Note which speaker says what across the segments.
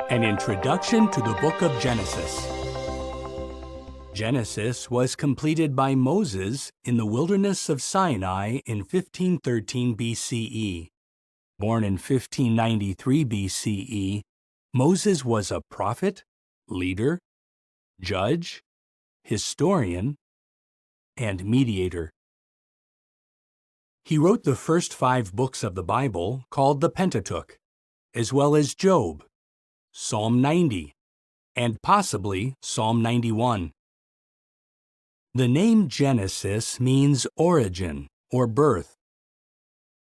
Speaker 1: An introduction to the book of Genesis. Genesis was completed by Moses in the wilderness of Sinai in 1513 BCE. Born in 1593 BCE, Moses was a prophet, leader, judge, historian, and mediator. He wrote the first 5 books of the Bible, called the Pentateuch, as well as Job, Psalm 90, and possibly Psalm 91. The name Genesis means origin or birth.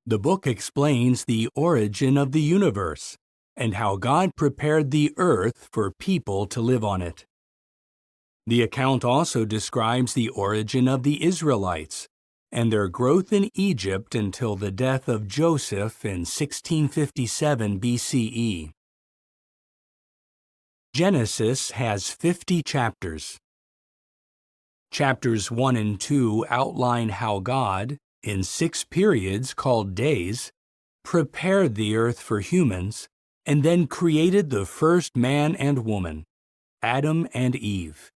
Speaker 1: The book explains the origin of the universe and how God prepared the earth for people to live on it. The account also describes the origin of the Israelites and their growth in Egypt until the death of Joseph in 1657 BCE. Genesis has 50 chapters. Chapters 1 and 2 outline how God, in 6 periods called days, prepared the earth for humans and then created the first man and woman, Adam and Eve.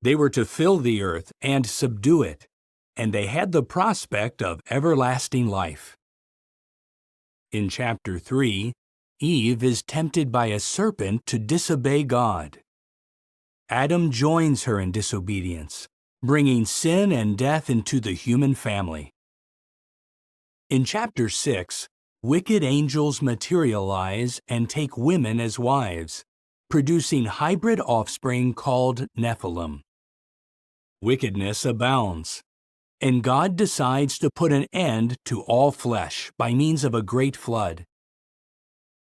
Speaker 1: They were to fill the earth and subdue it, and they had the prospect of everlasting life. In chapter 3, Eve is tempted by a serpent to disobey God. Adam joins her in disobedience, bringing sin and death into the human family. In chapter 6, wicked angels materialize and take women as wives, producing hybrid offspring called Nephilim. Wickedness abounds, and God decides to put an end to all flesh by means of a great flood.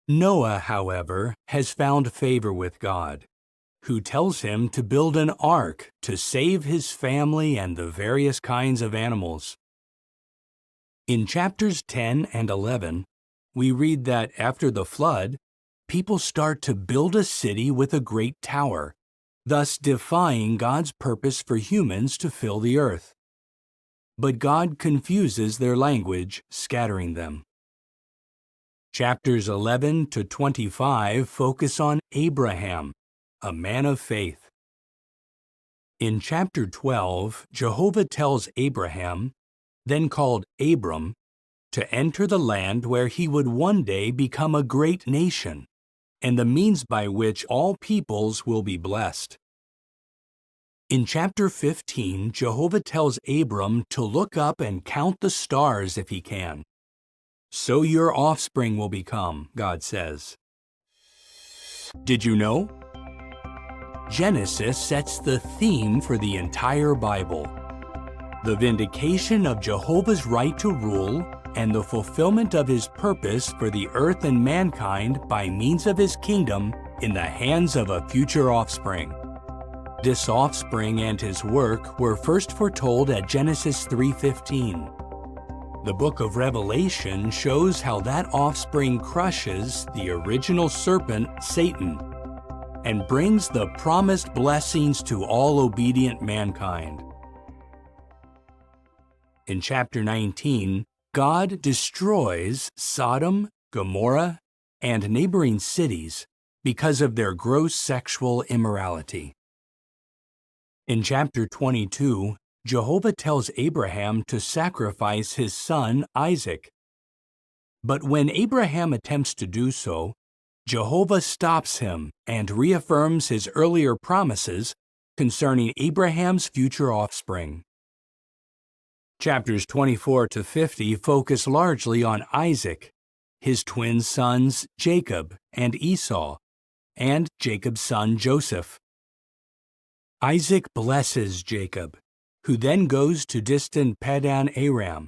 Speaker 1: Noah, however, has found favor with God, who tells him to build an ark to save his family and the various kinds of animals. In chapters 10 and 11, we read that after the flood, people start to build a city with a great tower, thus defying God's purpose for humans to fill the earth. But God confuses their language, scattering them. Chapters 11 to 25 focus on Abraham, a man of faith. In chapter 12, Jehovah tells Abraham, then called Abram, to enter the land where he would one day become a great nation, and the means by which all peoples will be blessed. In chapter 15, Jehovah tells Abram to look up and count the stars if he can. So your offspring will become, God says. Did you know? Genesis sets the theme for the entire Bible. The vindication of Jehovah's right to rule and the fulfillment of his purpose for the earth and mankind by means of his kingdom in the hands of a future offspring. This offspring and his work were first foretold at Genesis 3:15. The book of Revelation shows how that offspring crushes the original serpent, Satan, and brings the promised blessings to all obedient mankind. In chapter 19, God destroys Sodom, Gomorrah, and neighboring cities because of their gross sexual immorality. In chapter 22, Jehovah tells Abraham to sacrifice his son Isaac. But when Abraham attempts to do so, Jehovah stops him and reaffirms his earlier promises concerning Abraham's future offspring. Chapters 24 to 50 focus largely on Isaac, his twin sons Jacob and Esau, and Jacob's son Joseph. Isaac blesses Jacob, who then goes to distant Padan Aram.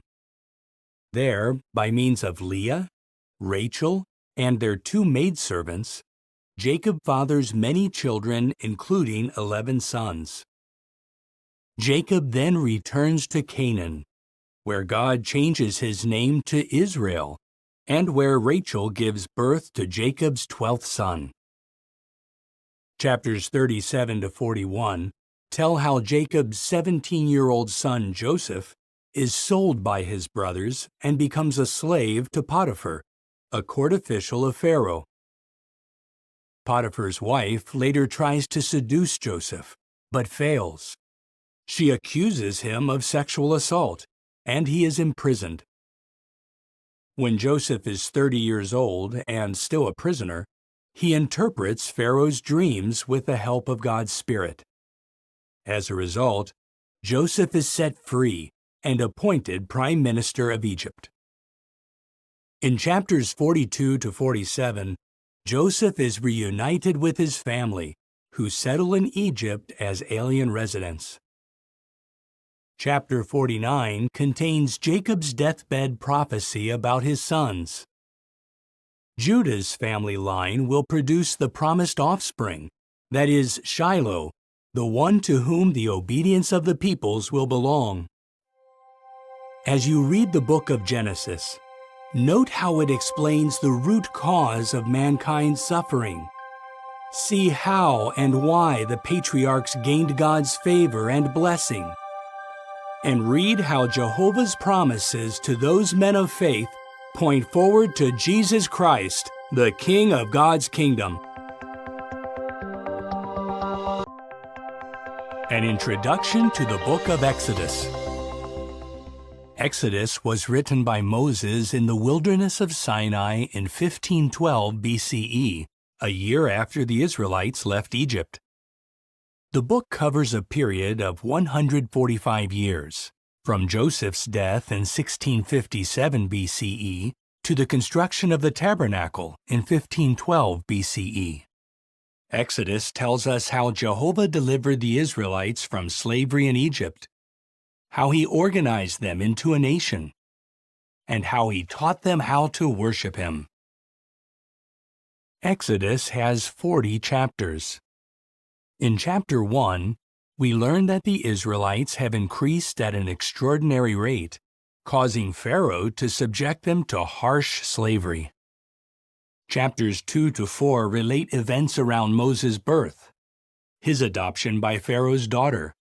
Speaker 1: There, by means of Leah, Rachel, and their 2 maidservants, Jacob fathers many children, including 11 sons. Jacob then returns to Canaan, where God changes his name to Israel, and where Rachel gives birth to Jacob's 12th son. Chapters 37 to 41 tell how Jacob's 17-year-old son Joseph is sold by his brothers and becomes a slave to Potiphar, a court official of Pharaoh. Potiphar's wife later tries to seduce Joseph, but fails. She accuses him of sexual assault, and he is imprisoned. When Joseph is 30 years old and still a prisoner, he interprets Pharaoh's dreams with the help of God's Spirit. As a result, Joseph is set free and appointed Prime Minister of Egypt. In chapters 42 to 47, Joseph is reunited with his family, who settle in Egypt as alien residents. Chapter 49 contains Jacob's deathbed prophecy about his sons. Judah's family line will produce the promised offspring, that is, Shiloh, the one to whom the obedience of the peoples will belong. As you read the book of Genesis, note how it explains the root cause of mankind's suffering. See how and why the patriarchs gained God's favor and blessing. And read how Jehovah's promises to those men of faith point forward to Jesus Christ, the King of God's kingdom. An introduction to the book of Exodus. Exodus was written by Moses in the wilderness of Sinai in 1512 BCE, a year after the Israelites left Egypt. The book covers a period of 145 years, from Joseph's death in 1657 BCE to the construction of the tabernacle in 1512 BCE. Exodus tells us how Jehovah delivered the Israelites from slavery in Egypt, how he organized them into a nation, and how he taught them how to worship him. Exodus has 40 chapters. In chapter 1, we learn that the Israelites have increased at an extraordinary rate, causing Pharaoh to subject them to harsh slavery. Chapters 2 to 4 relate events around Moses' birth, his adoption by Pharaoh's daughter,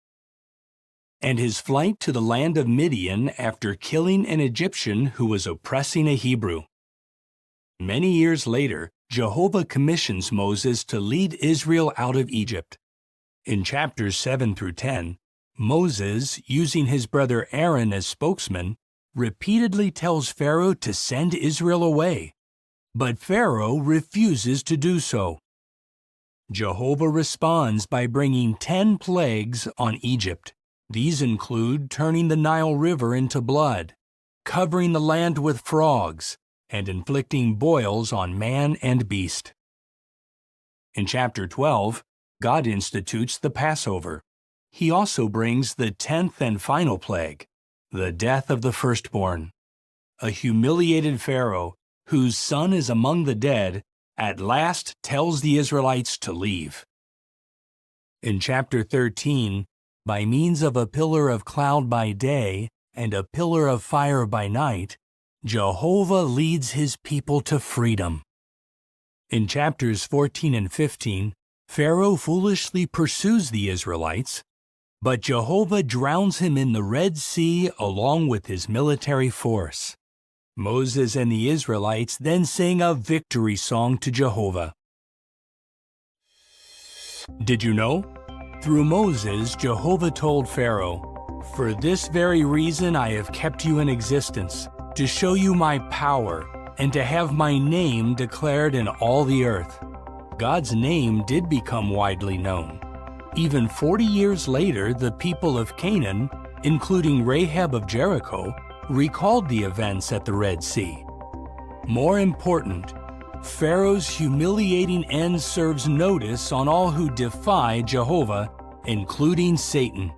Speaker 1: and his flight to the land of Midian after killing an Egyptian who was oppressing a Hebrew. Many years later, Jehovah commissions Moses to lead Israel out of Egypt. In chapters 7 through 10, Moses, using his brother Aaron as spokesman, repeatedly tells Pharaoh to send Israel away, but Pharaoh refuses to do so. Jehovah responds by bringing 10 plagues on Egypt. These include turning the Nile River into blood, covering the land with frogs, and inflicting boils on man and beast. In chapter 12, God institutes the Passover. He also brings the 10th and final plague, the death of the firstborn. A humiliated Pharaoh, whose son is among the dead, at last tells the Israelites to leave. In chapter 13, by means of a pillar of cloud by day and a pillar of fire by night, Jehovah leads his people to freedom. In chapters 14 and 15, Pharaoh foolishly pursues the Israelites, but Jehovah drowns him in the Red Sea along with his military force. Moses and the Israelites then sing a victory song to Jehovah. Did you know? Through Moses, Jehovah told Pharaoh, "For this very reason I have kept you in existence, to show you my power, and to have my name declared in all the earth." God's name did become widely known. Even 40 years later, the people of Canaan, including Rahab of Jericho, recalled the events at the Red Sea. More important, Pharaoh's humiliating end serves notice on all who defy Jehovah, including Satan.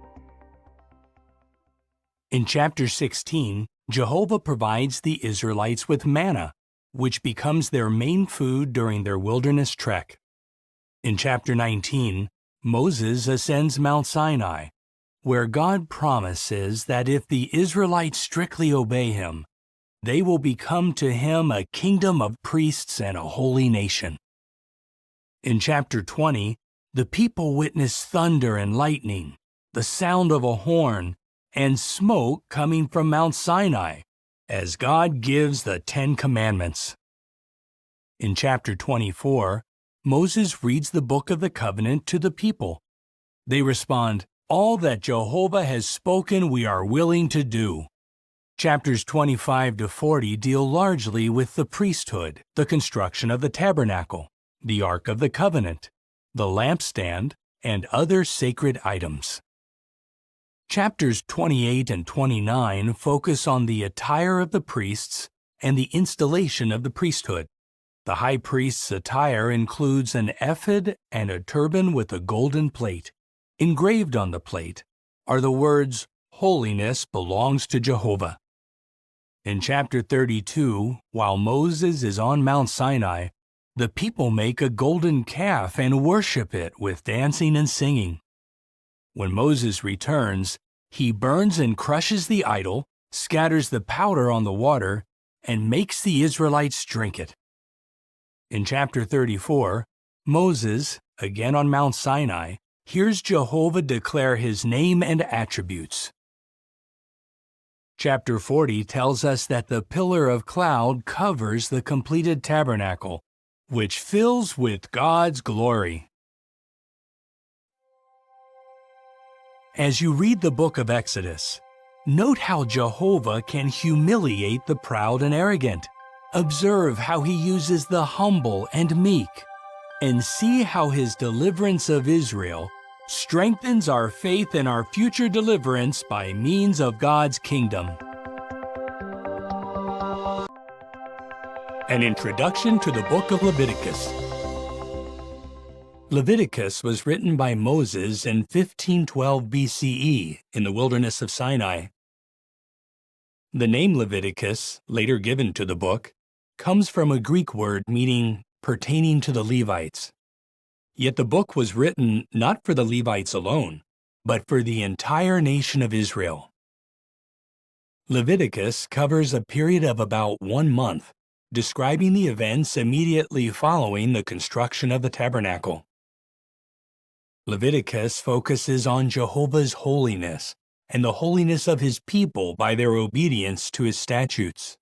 Speaker 1: In chapter 16, Jehovah provides the Israelites with manna, which becomes their main food during their wilderness trek. In chapter 19, Moses ascends Mount Sinai, where God promises that if the Israelites strictly obey him, they will become to him a kingdom of priests and a holy nation. In chapter 20, the people witness thunder and lightning, the sound of a horn, and smoke coming from Mount Sinai, as God gives the 10 Commandments. In chapter 24, Moses reads the book of the covenant to the people. They respond, "All that Jehovah has spoken we are willing to do." Chapters 25 to 40 deal largely with the priesthood, the construction of the tabernacle, the Ark of the Covenant, the lampstand, and other sacred items. Chapters 28 and 29 focus on the attire of the priests and the installation of the priesthood. The high priest's attire includes an ephod and a turban with a golden plate. Engraved on the plate are the words, "Holiness belongs to Jehovah." In chapter 32, while Moses is on Mount Sinai, the people make a golden calf and worship it with dancing and singing. When Moses returns, he burns and crushes the idol, scatters the powder on the water, and makes the Israelites drink it. In chapter 34, Moses, again on Mount Sinai, hears Jehovah declare his name and attributes. Chapter 40 tells us that the pillar of cloud covers the completed tabernacle, which fills with God's glory. As you read the book of Exodus, note how Jehovah can humiliate the proud and arrogant. Observe how he uses the humble and meek, and see how his deliverance of Israel strengthens our faith in our future deliverance by means of God's kingdom. An introduction to the book of Leviticus. Leviticus was written by Moses in 1512 BCE in the wilderness of Sinai. The name Leviticus, later given to the book, comes from a Greek word meaning pertaining to the Levites. Yet the book was written not for the Levites alone, but for the entire nation of Israel. Leviticus covers a period of about 1 month, describing the events immediately following the construction of the tabernacle. Leviticus focuses on Jehovah's holiness and the holiness of his people by their obedience to his statutes.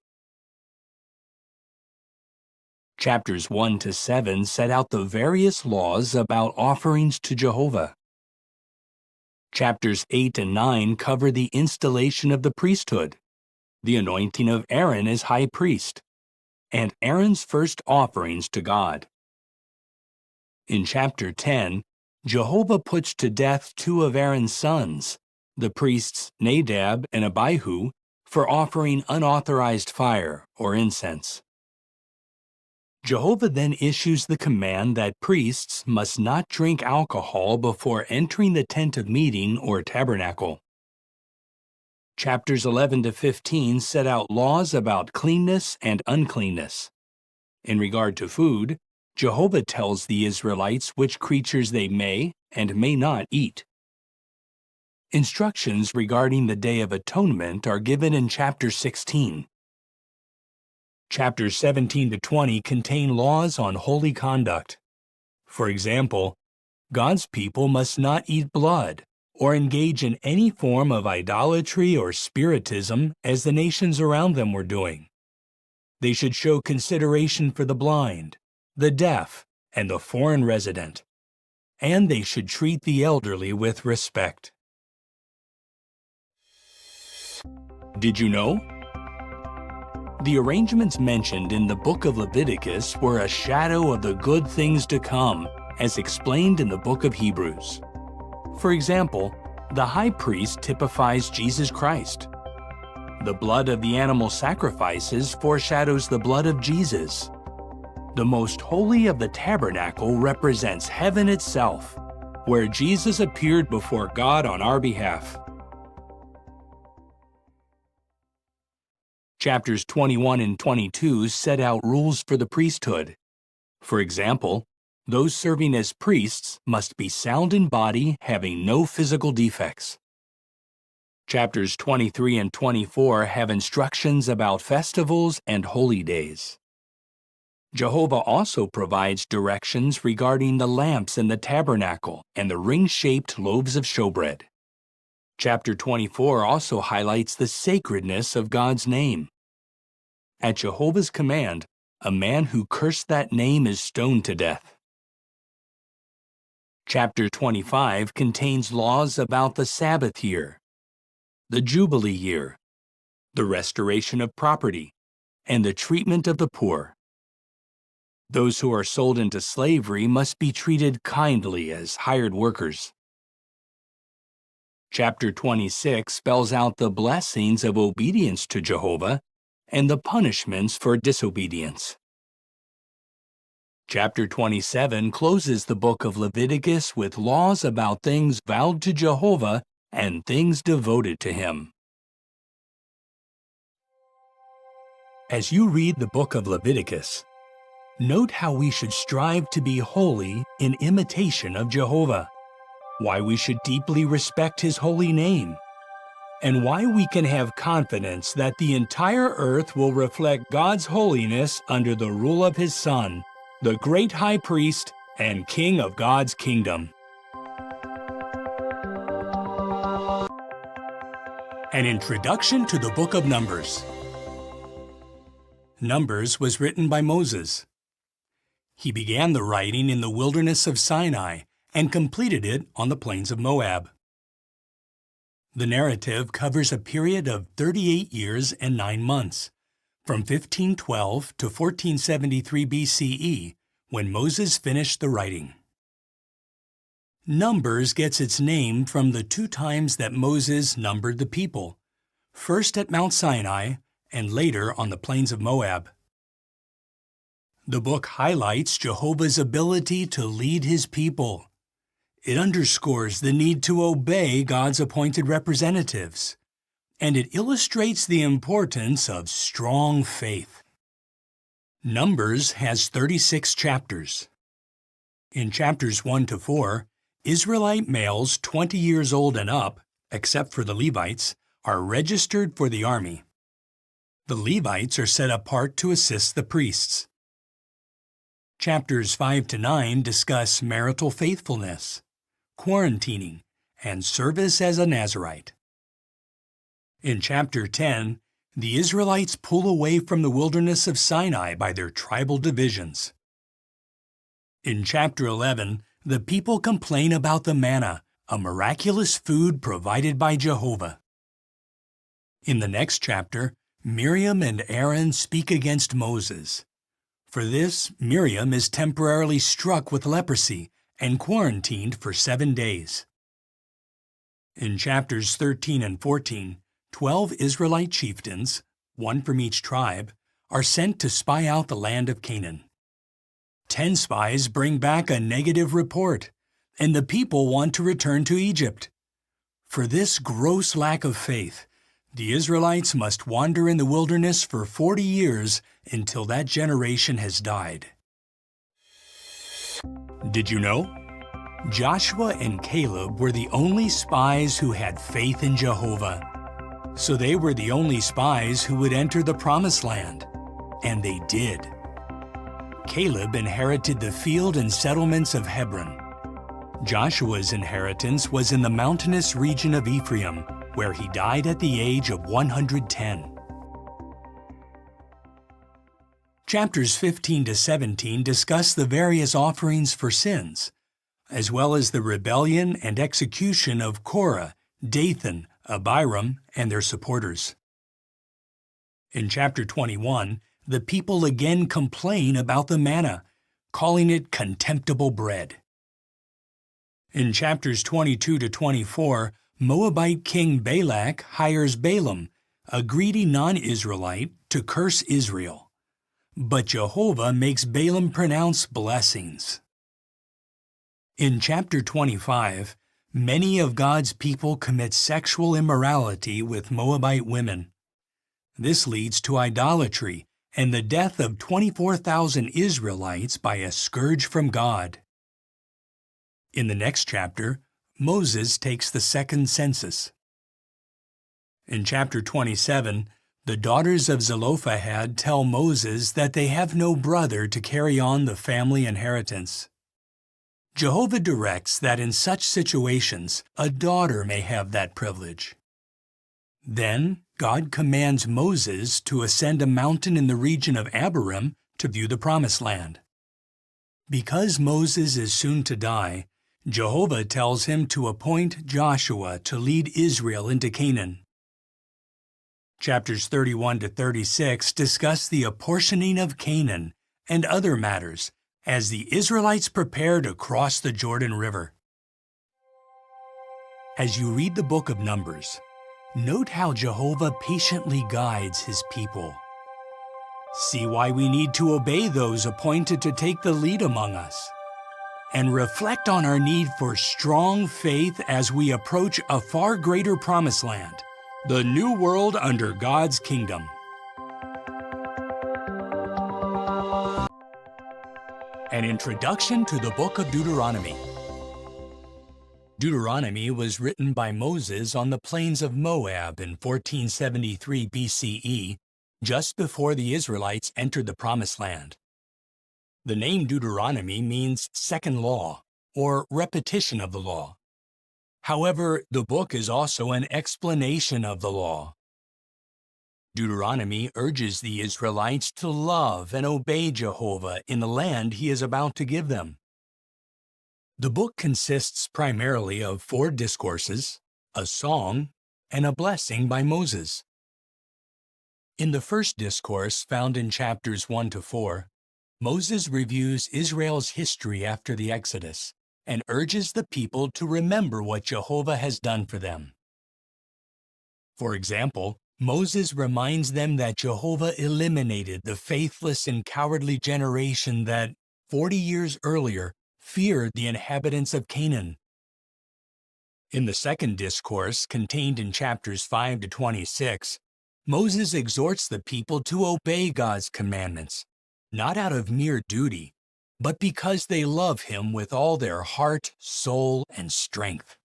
Speaker 1: Chapters 1 to 7 set out the various laws about offerings to Jehovah. Chapters 8 and 9 cover the installation of the priesthood, the anointing of Aaron as high priest, and Aaron's first offerings to God. In chapter 10, Jehovah puts to death 2 of Aaron's sons, the priests Nadab and Abihu, for offering unauthorized fire or incense. Jehovah then issues the command that priests must not drink alcohol before entering the tent of meeting or tabernacle. Chapters 11 to 15 set out laws about cleanness and uncleanness. In regard to food, Jehovah tells the Israelites which creatures they may and may not eat. Instructions regarding the Day of Atonement are given in chapter 16. Chapters 17 to 20 contain laws on holy conduct. For example, God's people must not eat blood or engage in any form of idolatry or spiritism as the nations around them were doing. They should show consideration for the blind, the deaf, and the foreign resident, and they should treat the elderly with respect. Did you know? The arrangements mentioned in the book of Leviticus were a shadow of the good things to come, as explained in the book of Hebrews. For example, the high priest typifies Jesus Christ. The blood of the animal sacrifices foreshadows the blood of Jesus. The most holy of the tabernacle represents heaven itself, where Jesus appeared before God on our behalf. Chapters 21 and 22 set out rules for the priesthood. For example, those serving as priests must be sound in body, having no physical defects. Chapters 23 and 24 have instructions about festivals and holy days. Jehovah also provides directions regarding the lamps in the tabernacle and the ring-shaped loaves of showbread. Chapter 24 also highlights the sacredness of God's name. At Jehovah's command, a man who cursed that name is stoned to death. Chapter 25 contains laws about the Sabbath year, the Jubilee year, the restoration of property, and the treatment of the poor. Those who are sold into slavery must be treated kindly as hired workers. Chapter 26 spells out the blessings of obedience to Jehovah and the punishments for disobedience. Chapter 27 closes the book of Leviticus with laws about things vowed to Jehovah and things devoted to Him. As you read the book of Leviticus, note how we should strive to be holy in imitation of Jehovah, why we should deeply respect His holy name, and why we can have confidence that the entire earth will reflect God's holiness under the rule of His Son, the great high priest and king of God's kingdom. An introduction to the book of Numbers. Numbers was written by Moses. He began the writing in the wilderness of Sinai and completed it on the plains of Moab. The narrative covers a period of 38 years and 9 months, from 1512 to 1473 BCE, when Moses finished the writing. Numbers gets its name from the 2 times that Moses numbered the people, first at Mount Sinai and later on the plains of Moab. The book highlights Jehovah's ability to lead His people. It underscores the need to obey God's appointed representatives, and it illustrates the importance of strong faith. Numbers has 36 chapters. In chapters 1 to 4, Israelite males 20 years old and up, except for the Levites, are registered for the army. The Levites are set apart to assist the priests. Chapters 5 to 9 discuss marital faithfulness, quarantining, and service as a Nazirite. In chapter 10, the Israelites pull away from the wilderness of Sinai by their tribal divisions. In chapter 11, the people complain about the manna, a miraculous food provided by Jehovah. In the next chapter, Miriam and Aaron speak against Moses. For this, Miriam is temporarily struck with leprosy and quarantined for 7 days. In chapters 13 and 14, 12 Israelite chieftains, 1 from each tribe, are sent to spy out the land of Canaan. 10 spies bring back a negative report, and the people want to return to Egypt. For this gross lack of faith, the Israelites must wander in the wilderness for 40 years until that generation has died. Did you know? Joshua and Caleb were the only spies who had faith in Jehovah. So they were the only spies who would enter the Promised Land. And they did. Caleb inherited the field and settlements of Hebron. Joshua's inheritance was in the mountainous region of Ephraim, where he died at the age of 110. Chapters 15 to 17 discuss the various offerings for sins, as well as the rebellion and execution of Korah, Dathan, Abiram, and their supporters. In chapter 21, the people again complain about the manna, calling it contemptible bread. In chapters 22 to 24, Moabite king Balak hires Balaam, a greedy non-Israelite, to curse Israel. But Jehovah makes Balaam pronounce blessings. In chapter 25, many of God's people commit sexual immorality with Moabite women. This leads to idolatry and the death of 24,000 Israelites by a scourge from God. In the next chapter, Moses takes the second census. In chapter 27, the daughters of Zelophehad tell Moses that they have no brother to carry on the family inheritance. Jehovah directs that in such situations, a daughter may have that privilege. Then, God commands Moses to ascend a mountain in the region of Abiram to view the Promised Land. Because Moses is soon to die, Jehovah tells him to appoint Joshua to lead Israel into Canaan. Chapters 31 to 36 discuss the apportioning of Canaan and other matters as the Israelites prepare to cross the Jordan River. As you read the book of Numbers, note how Jehovah patiently guides his people. See why we need to obey those appointed to take the lead among us, and reflect on our need for strong faith as we approach a far greater promised land, the new world under God's kingdom. An introduction to the book of Deuteronomy. Deuteronomy was written by Moses on the plains of Moab in 1473 BCE, just before the Israelites entered the Promised Land. The name Deuteronomy means second law, or repetition of the law. However, the book is also an explanation of the law. Deuteronomy urges the Israelites to love and obey Jehovah in the land he is about to give them. The book consists primarily of 4 discourses, a song, and a blessing by Moses. In the first discourse, found in chapters 1 to 4, Moses reviews Israel's history after the Exodus and urges the people to remember what Jehovah has done for them. For example, Moses reminds them that Jehovah eliminated the faithless and cowardly generation that, 40 years earlier, feared the inhabitants of Canaan. In the second discourse, contained in chapters 5 to 26, Moses exhorts the people to obey God's commandments, not out of mere duty, but because they love Him with all their heart, soul, and strength.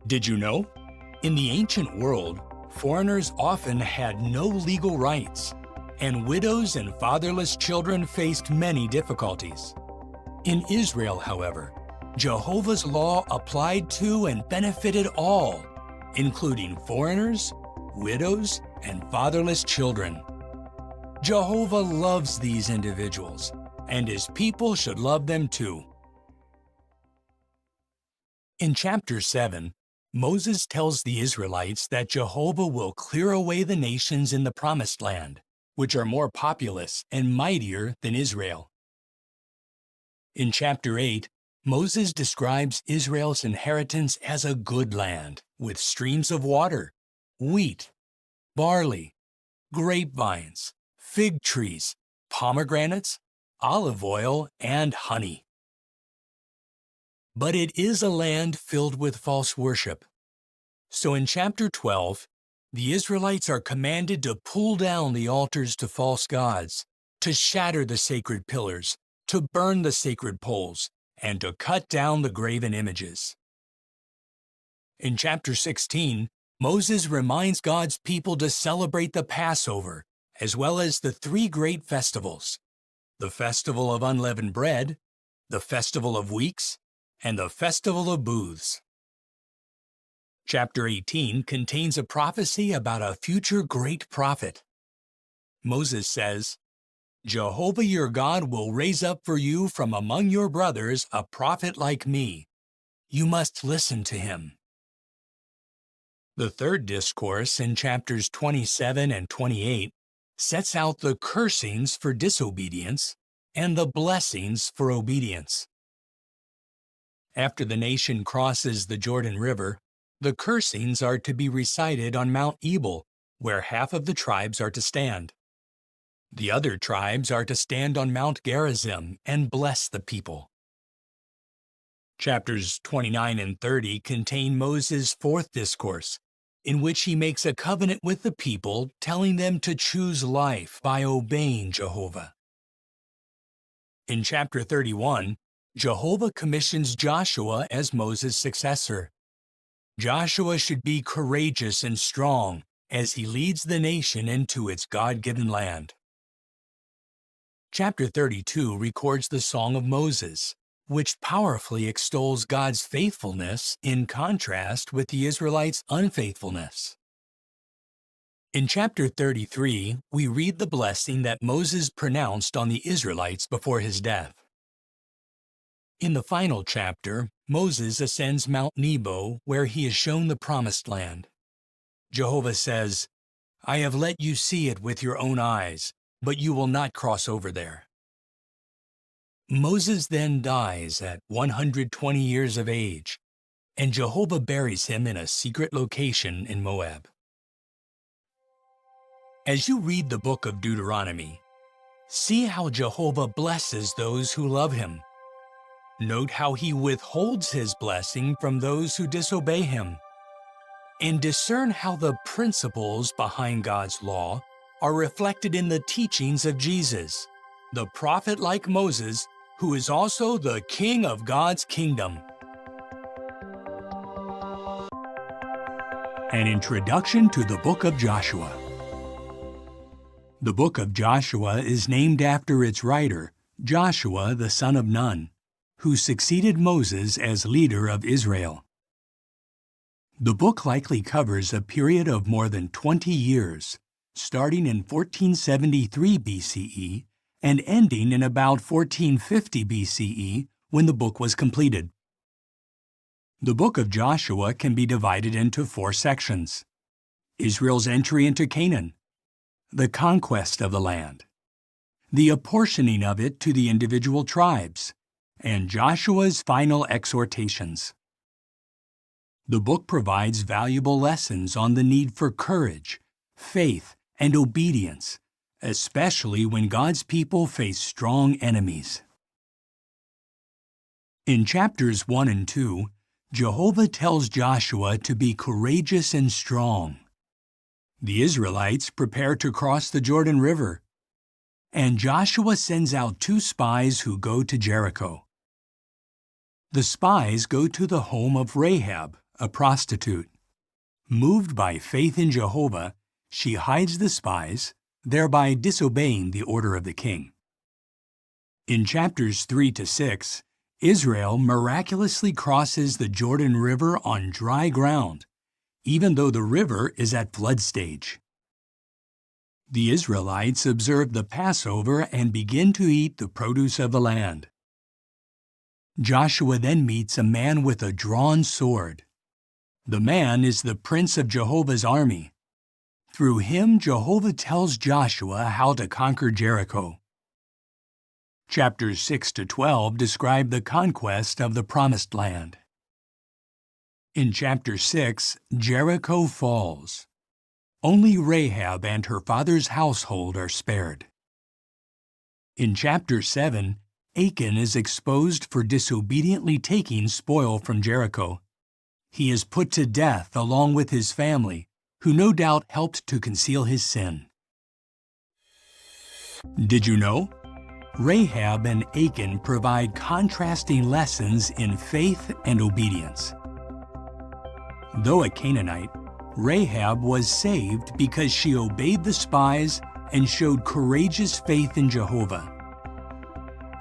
Speaker 1: Did you know? In the ancient world, foreigners often had no legal rights, and widows and fatherless children faced many difficulties. In Israel, however, Jehovah's law applied to and benefited all, including foreigners, widows, and fatherless children. Jehovah loves these individuals, and His people should love them too. In chapter 7, Moses tells the Israelites that Jehovah will clear away the nations in the Promised Land, which are more populous and mightier than Israel. In chapter 8, Moses describes Israel's inheritance as a good land, with streams of water, wheat, barley, grapevines, fig trees, pomegranates, olive oil, and honey. But it is a land filled with false worship. So in chapter 12, the Israelites are commanded to pull down the altars to false gods, to shatter the sacred pillars, to burn the sacred poles, and to cut down the graven images. In chapter 16, Moses reminds God's people to celebrate the Passover, as well as the 3 great festivals: the Festival of Unleavened Bread, the Festival of Weeks, and the Festival of Booths. Chapter 18 contains a prophecy about a future great prophet. Moses says, "Jehovah your God will raise up for you from among your brothers a prophet like me. You must listen to him." The third discourse in chapters 27 and 28 sets out the cursings for disobedience and the blessings for obedience. After the nation crosses the Jordan River, the cursings are to be recited on Mount Ebal, where half of the tribes are to stand. The other tribes are to stand on Mount Gerizim and bless the people. Chapters 29 and 30 contain Moses' fourth discourse, in which he makes a covenant with the people, telling them to choose life by obeying Jehovah. In chapter 31, Jehovah commissions Joshua as Moses' successor. Joshua should be courageous and strong as he leads the nation into its God-given land. Chapter 32 records the Song of Moses, which powerfully extols God's faithfulness in contrast with the Israelites' unfaithfulness. In chapter 33, we read the blessing that Moses pronounced on the Israelites before his death. In the final chapter, Moses ascends Mount Nebo, where he is shown the Promised Land. Jehovah says, "I have let you see it with your own eyes, but you will not cross over there." Moses then dies at 120 years of age, and Jehovah buries him in a secret location in Moab. As you read the book of Deuteronomy, see how Jehovah blesses those who love him. Note how he withholds his blessing from those who disobey him. And discern how the principles behind God's law are reflected in the teachings of Jesus, the prophet like Moses, who is also the king of God's kingdom. An introduction to the book of Joshua. The book of Joshua is named after its writer, Joshua the son of Nun, who succeeded Moses as leader of Israel. The book likely covers a period of more than 20 years, starting in 1473 BCE and ending in about 1450 BCE when the book was completed. The book of Joshua can be divided into 4 sections: Israel's entry into Canaan, the conquest of the land, the apportioning of it to the individual tribes, and Joshua's final exhortations. The book provides valuable lessons on the need for courage, faith, and obedience, especially when God's people face strong enemies. In chapters 1 and 2, Jehovah tells Joshua to be courageous and strong. The Israelites prepare to cross the Jordan River, and Joshua sends out 2 spies who go to Jericho. The spies go to the home of Rahab, a prostitute. Moved by faith in Jehovah, she hides the spies, thereby disobeying the order of the king. In chapters 3 to 6, Israel miraculously crosses the Jordan River on dry ground, even though the river is at flood stage. The Israelites observe the Passover and begin to eat the produce of the land. Joshua then meets a man with a drawn sword. The man is the prince of Jehovah's army. Through him, Jehovah tells Joshua how to conquer Jericho. Chapters 6 to 12 describe the conquest of the Promised Land. In chapter 6, Jericho falls. Only Rahab and her father's household are spared. In chapter 7, Achan is exposed for disobediently taking spoil from Jericho. He is put to death along with his family, who no doubt helped to conceal his sin. Did you know? Rahab and Achan provide contrasting lessons in faith and obedience. Though a Canaanite, Rahab was saved because she obeyed the spies and showed courageous faith in Jehovah.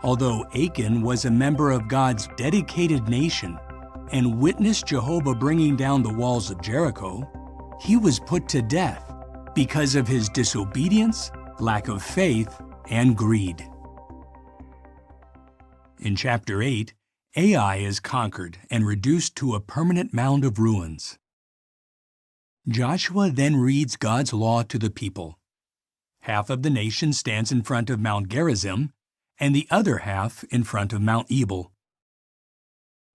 Speaker 1: Although Achan was a member of God's dedicated nation and witnessed Jehovah bringing down the walls of Jericho, he was put to death because of his disobedience, lack of faith, and greed. In chapter 8, Ai is conquered and reduced to a permanent mound of ruins. Joshua then reads God's law to the people. Half of the nation stands in front of Mount Gerizim, and the other half in front of Mount Ebal.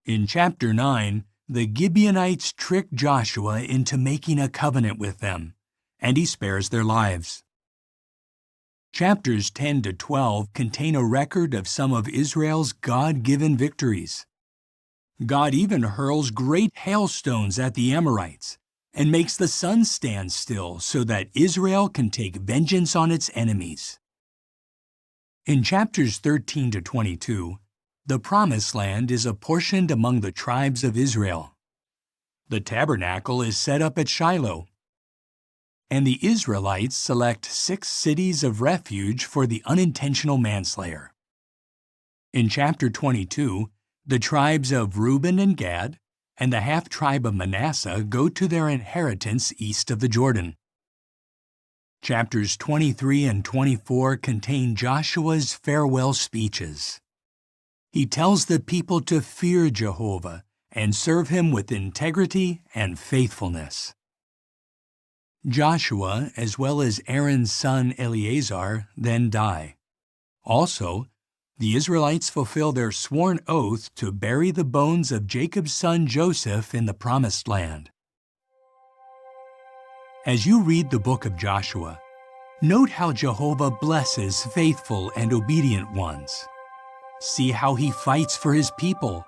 Speaker 1: In chapter 9, the Gibeonites trick Joshua into making a covenant with them, and he spares their lives. Chapters 10 to 12 contain a record of some of Israel's God-given victories. God even hurls great hailstones at the Amorites and makes the sun stand still so that Israel can take vengeance on its enemies. In chapters 13 to 22, the Promised Land is apportioned among the tribes of Israel. The tabernacle is set up at Shiloh, and the Israelites select 6 cities of refuge for the unintentional manslayer. In chapter 22, the tribes of Reuben and Gad and the half-tribe of Manasseh go to their inheritance east of the Jordan. Chapters 23 and 24 contain Joshua's farewell speeches. He tells the people to fear Jehovah and serve him with integrity and faithfulness. Joshua, as well as Aaron's son Eleazar, then die. Also, the Israelites fulfill their sworn oath to bury the bones of Jacob's son Joseph in the Promised Land. As you read the book of Joshua, note how Jehovah blesses faithful and obedient ones. See how he fights for his people,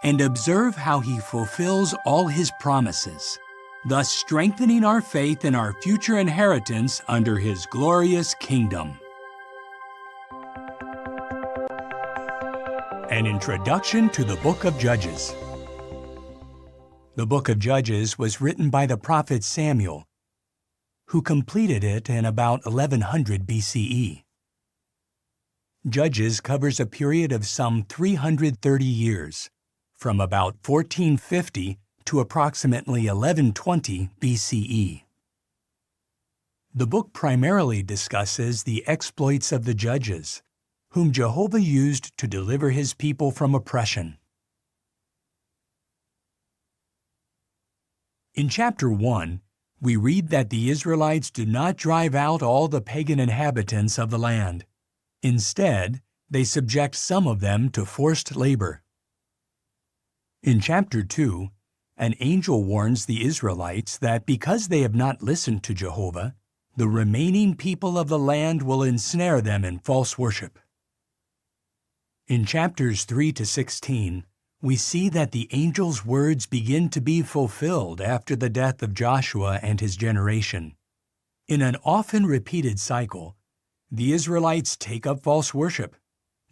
Speaker 1: and observe how he fulfills all his promises, thus strengthening our faith in our future inheritance under his glorious kingdom. An introduction to the Book of Judges. The Book of Judges was written by the prophet Samuel, who completed it in about 1100 BCE. Judges covers a period of some 330 years, from about 1450 to approximately 1120 BCE. The book primarily discusses the exploits of the judges, whom Jehovah used to deliver his people from oppression. In chapter 1, we read that the Israelites do not drive out all the pagan inhabitants of the land. Instead, they subject some of them to forced labor. In chapter 2, an angel warns the Israelites that because they have not listened to Jehovah, the remaining people of the land will ensnare them in false worship. In chapters 3 to 16, we see that the angel's words begin to be fulfilled after the death of Joshua and his generation. In an often repeated cycle, the Israelites take up false worship.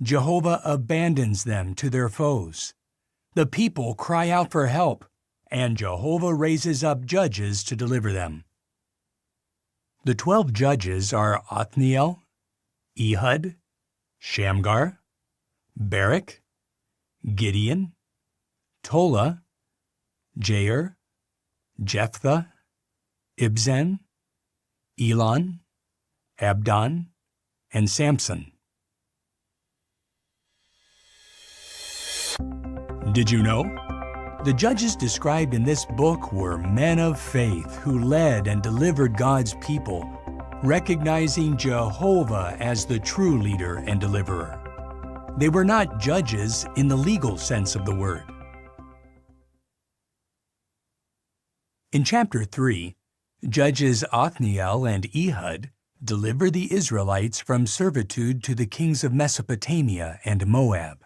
Speaker 1: Jehovah abandons them to their foes. The people cry out for help, and Jehovah raises up judges to deliver them. The 12 judges are Othniel, Ehud, Shamgar, Barak, Gideon, Tola, Jair, Jephthah, Ibzan, Elon, Abdon, and Samson. Did you know? The judges described in this book were men of faith who led and delivered God's people, recognizing Jehovah as the true leader and deliverer. They were not judges in the legal sense of the word. In chapter 3, Judges Othniel and Ehud deliver the Israelites from servitude to the kings of Mesopotamia and Moab.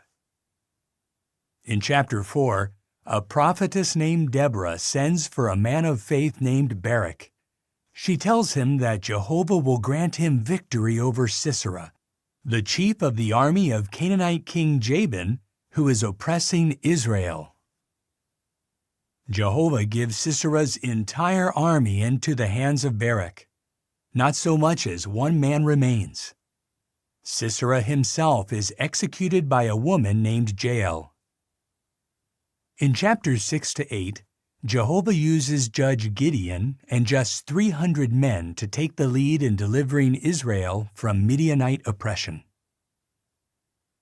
Speaker 1: In chapter 4, a prophetess named Deborah sends for a man of faith named Barak. She tells him that Jehovah will grant him victory over Sisera, the chief of the army of Canaanite king Jabin, who is oppressing Israel. Jehovah gives Sisera's entire army into the hands of Barak. Not so much as one man remains. Sisera himself is executed by a woman named Jael. In chapters 6 to 8, Jehovah uses Judge Gideon and just 300 men to take the lead in delivering Israel from Midianite oppression.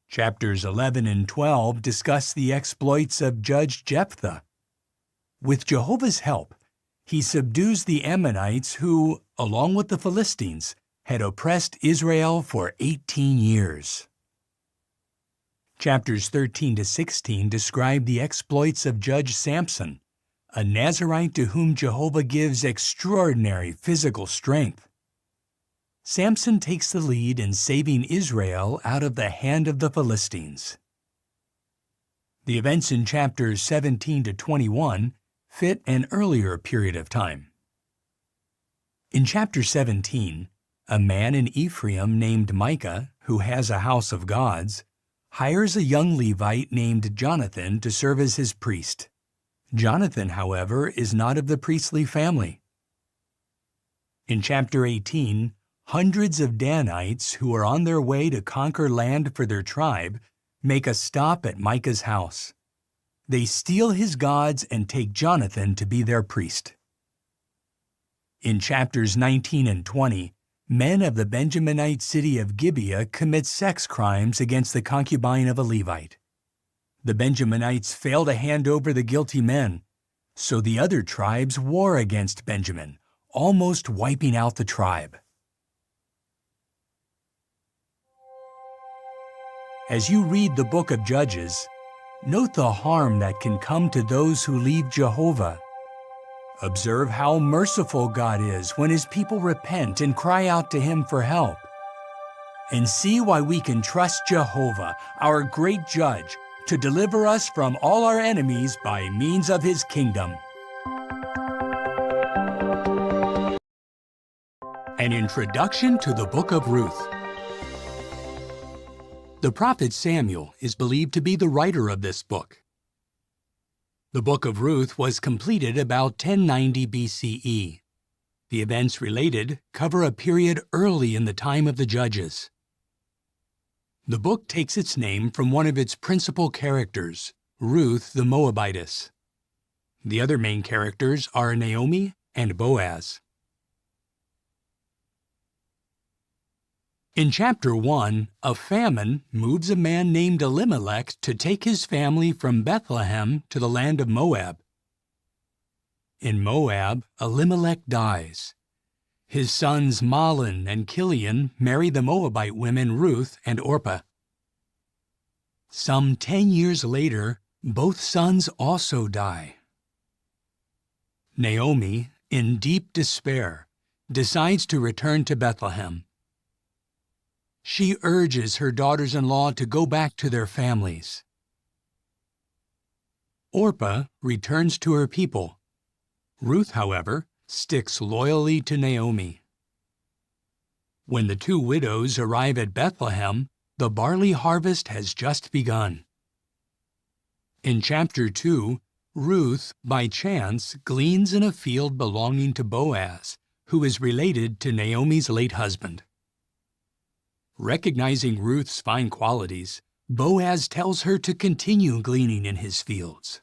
Speaker 1: Chapters 11 and 12 discuss the exploits of Judge Jephthah. With Jehovah's help, he subdues the Ammonites who, along with the Philistines, had oppressed Israel for 18 years. Chapters 13 to 16 describe the exploits of Judge Samson, a Nazirite to whom Jehovah gives extraordinary physical strength. Samson takes the lead in saving Israel out of the hand of the Philistines. The events in chapters 17 to 21 fit an earlier period of time. In chapter 17, a man in Ephraim named Micah, who has a house of gods, hires a young Levite named Jonathan to serve as his priest. Jonathan, however, is not of the priestly family. In chapter 18, hundreds of Danites who are on their way to conquer land for their tribe make a stop at Micah's house. They steal his gods and take Jonathan to be their priest. In chapters 19 and 20, Men of the Benjaminite city of Gibeah commit sex crimes against the concubine of a Levite. The Benjaminites fail to hand over the guilty men, so the other tribes war against Benjamin, almost wiping out the tribe. As you read the book of Judges, note the harm that can come to those who leave Jehovah. Observe how merciful God is when His people repent and cry out to Him for help. And see why we can trust Jehovah, our great judge, to deliver us from all our enemies by means of His kingdom. An introduction to the book of Ruth. The prophet Samuel is believed to be the writer of this book. The book of Ruth was completed about 1090 BCE. The events related cover a period early in the time of the Judges. The book takes its name from one of its principal characters, Ruth the Moabitess. The other main characters are Naomi and Boaz. In chapter 1, a famine moves a man named Elimelech to take his family from Bethlehem to the land of Moab. In Moab, Elimelech dies. His sons Mahlon and Chilion marry the Moabite women Ruth and Orpah. Some 10 years later, both sons also die. Naomi, in deep despair, decides to return to Bethlehem. She urges her daughters-in-law to go back to their families. Orpah returns to her people. Ruth, however, sticks loyally to Naomi. When the two widows arrive at Bethlehem, the barley harvest has just begun. In chapter 2, Ruth, by chance, gleans in a field belonging to Boaz, who is related to Naomi's late husband. Recognizing Ruth's fine qualities, Boaz tells her to continue gleaning in his fields.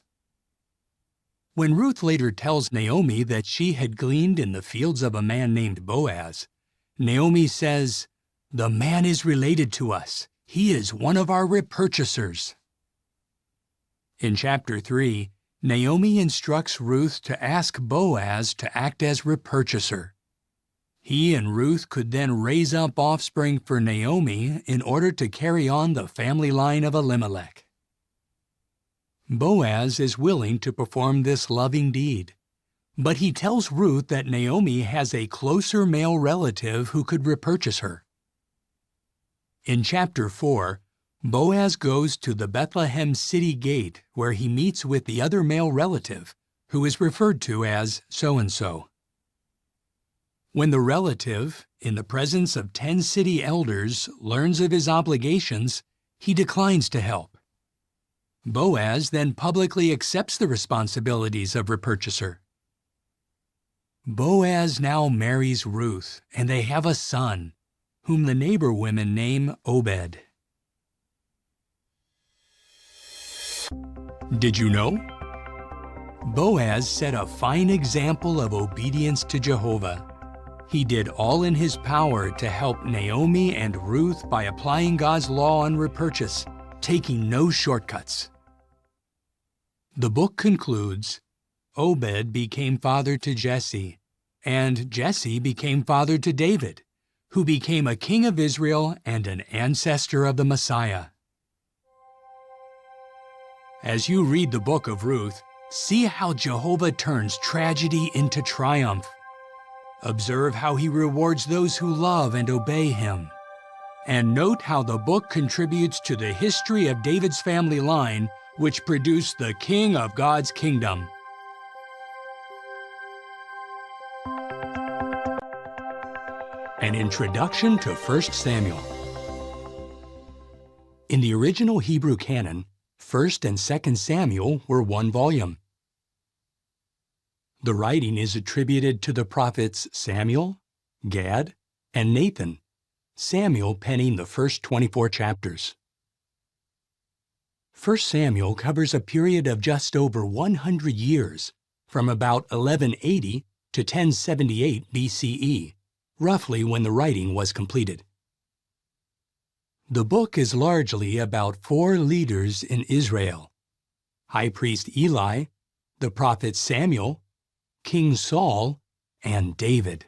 Speaker 1: When Ruth later tells Naomi that she had gleaned in the fields of a man named Boaz, Naomi says, "The man is related to us. He is one of our repurchasers." In chapter 3, Naomi instructs Ruth to ask Boaz to act as repurchaser. He and Ruth could then raise up offspring for Naomi in order to carry on the family line of Elimelech. Boaz is willing to perform this loving deed, but he tells Ruth that Naomi has a closer male relative who could repurchase her. In chapter 4, Boaz goes to the Bethlehem city gate where he meets with the other male relative, who is referred to as so-and-so. When the relative, in the presence of 10 city elders, learns of his obligations, he declines to help. Boaz then publicly accepts the responsibilities of repurchaser. Boaz now marries Ruth, and they have a son, whom the neighbor women name Obed. Did you know? Boaz set a fine example of obedience to Jehovah. He did all in his power to help Naomi and Ruth by applying God's law on repurchase, taking no shortcuts. The book concludes, Obed became father to Jesse, and Jesse became father to David, who became a king of Israel and an ancestor of the Messiah. As you read the book of Ruth, see how Jehovah turns tragedy into triumph. Observe how he rewards those who love and obey him. And note how the book contributes to the history of David's family line, which produced the King of God's kingdom. An introduction to 1 Samuel. In the original Hebrew canon, 1 and 2 Samuel were one volume. The writing is attributed to the prophets Samuel, Gad, and Nathan, Samuel penning the first 24 chapters. 1 Samuel covers a period of just over 100 years, from about 1180 to 1078 BCE, roughly when the writing was completed. The book is largely about 4 leaders in Israel: High Priest Eli, the prophet Samuel, King Saul, and David.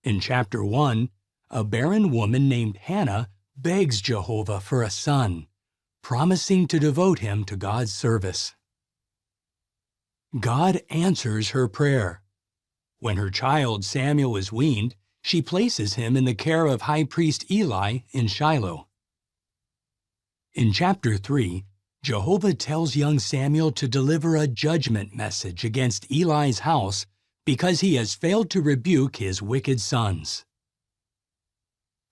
Speaker 1: In chapter 1, a barren woman named Hannah begs Jehovah for a son, promising to devote him to God's service. God answers her prayer. When her child Samuel is weaned, she places him in the care of High Priest Eli in Shiloh. In chapter 3, Jehovah tells young Samuel to deliver a judgment message against Eli's house because he has failed to rebuke his wicked sons.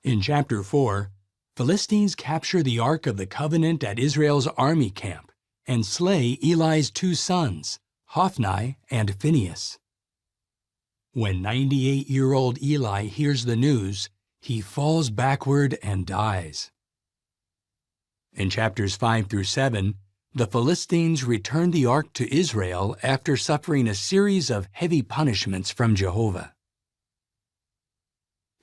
Speaker 1: In chapter 4, Philistines capture the Ark of the Covenant at Israel's army camp and slay Eli's 2 sons, Hophni and Phinehas. When 98-year-old Eli hears the news, he falls backward and dies. In chapters 5 through 7, the Philistines return the ark to Israel after suffering a series of heavy punishments from Jehovah.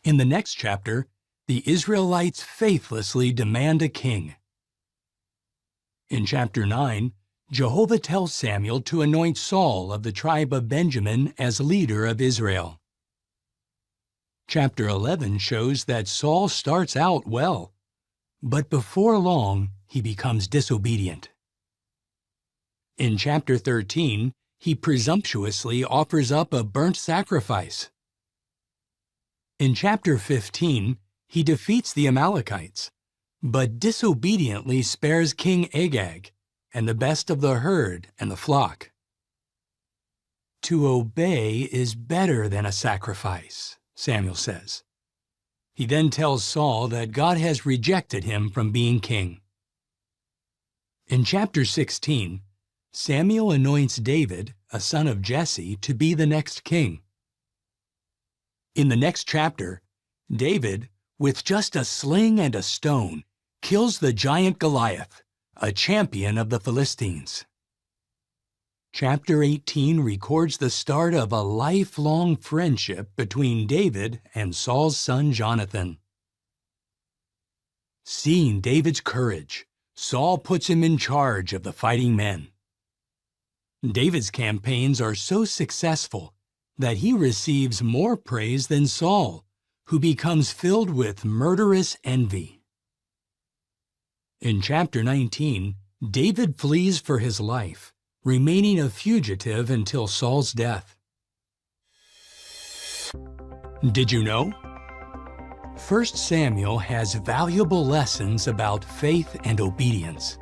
Speaker 1: In the next chapter, the Israelites faithlessly demand a king. In chapter 9, Jehovah tells Samuel to anoint Saul of the tribe of Benjamin as leader of Israel. Chapter 11 shows that Saul starts out well, but before long he becomes disobedient. In chapter 13, he presumptuously offers up a burnt sacrifice. In chapter 15, he defeats the Amalekites, but disobediently spares King Agag and the best of the herd and the flock. To obey is better than a sacrifice, Samuel says. He then tells Saul that God has rejected him from being king. In chapter 16, Samuel anoints David, a son of Jesse, to be the next king. In the next chapter, David, with just a sling and a stone, kills the giant Goliath, a champion of the Philistines. Chapter 18 records the start of a lifelong friendship between David and Saul's son Jonathan. Seeing David's courage, Saul puts him in charge of the fighting men. David's campaigns are so successful that he receives more praise than Saul, who becomes filled with murderous envy. In chapter 19, David flees for his life, remaining a fugitive until Saul's death. Did you know? 1 Samuel has valuable lessons about faith and obedience.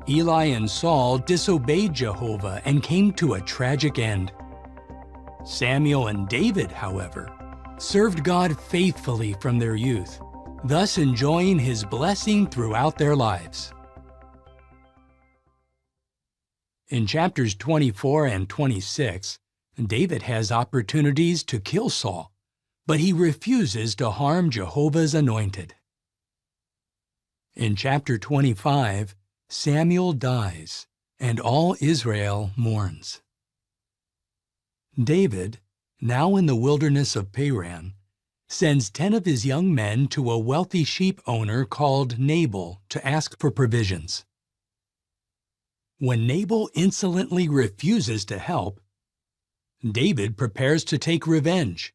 Speaker 1: Eli and Saul disobeyed Jehovah and came to a tragic end. Samuel and David, however, served God faithfully from their youth, thus enjoying his blessing throughout their lives. In chapters 24 and 26, David has opportunities to kill Saul, but he refuses to harm Jehovah's anointed. In chapter 25, Samuel dies, and all Israel mourns. David, now in the wilderness of Paran, sends 10 of his young men to a wealthy sheep owner called Nabal to ask for provisions. When Nabal insolently refuses to help, David prepares to take revenge.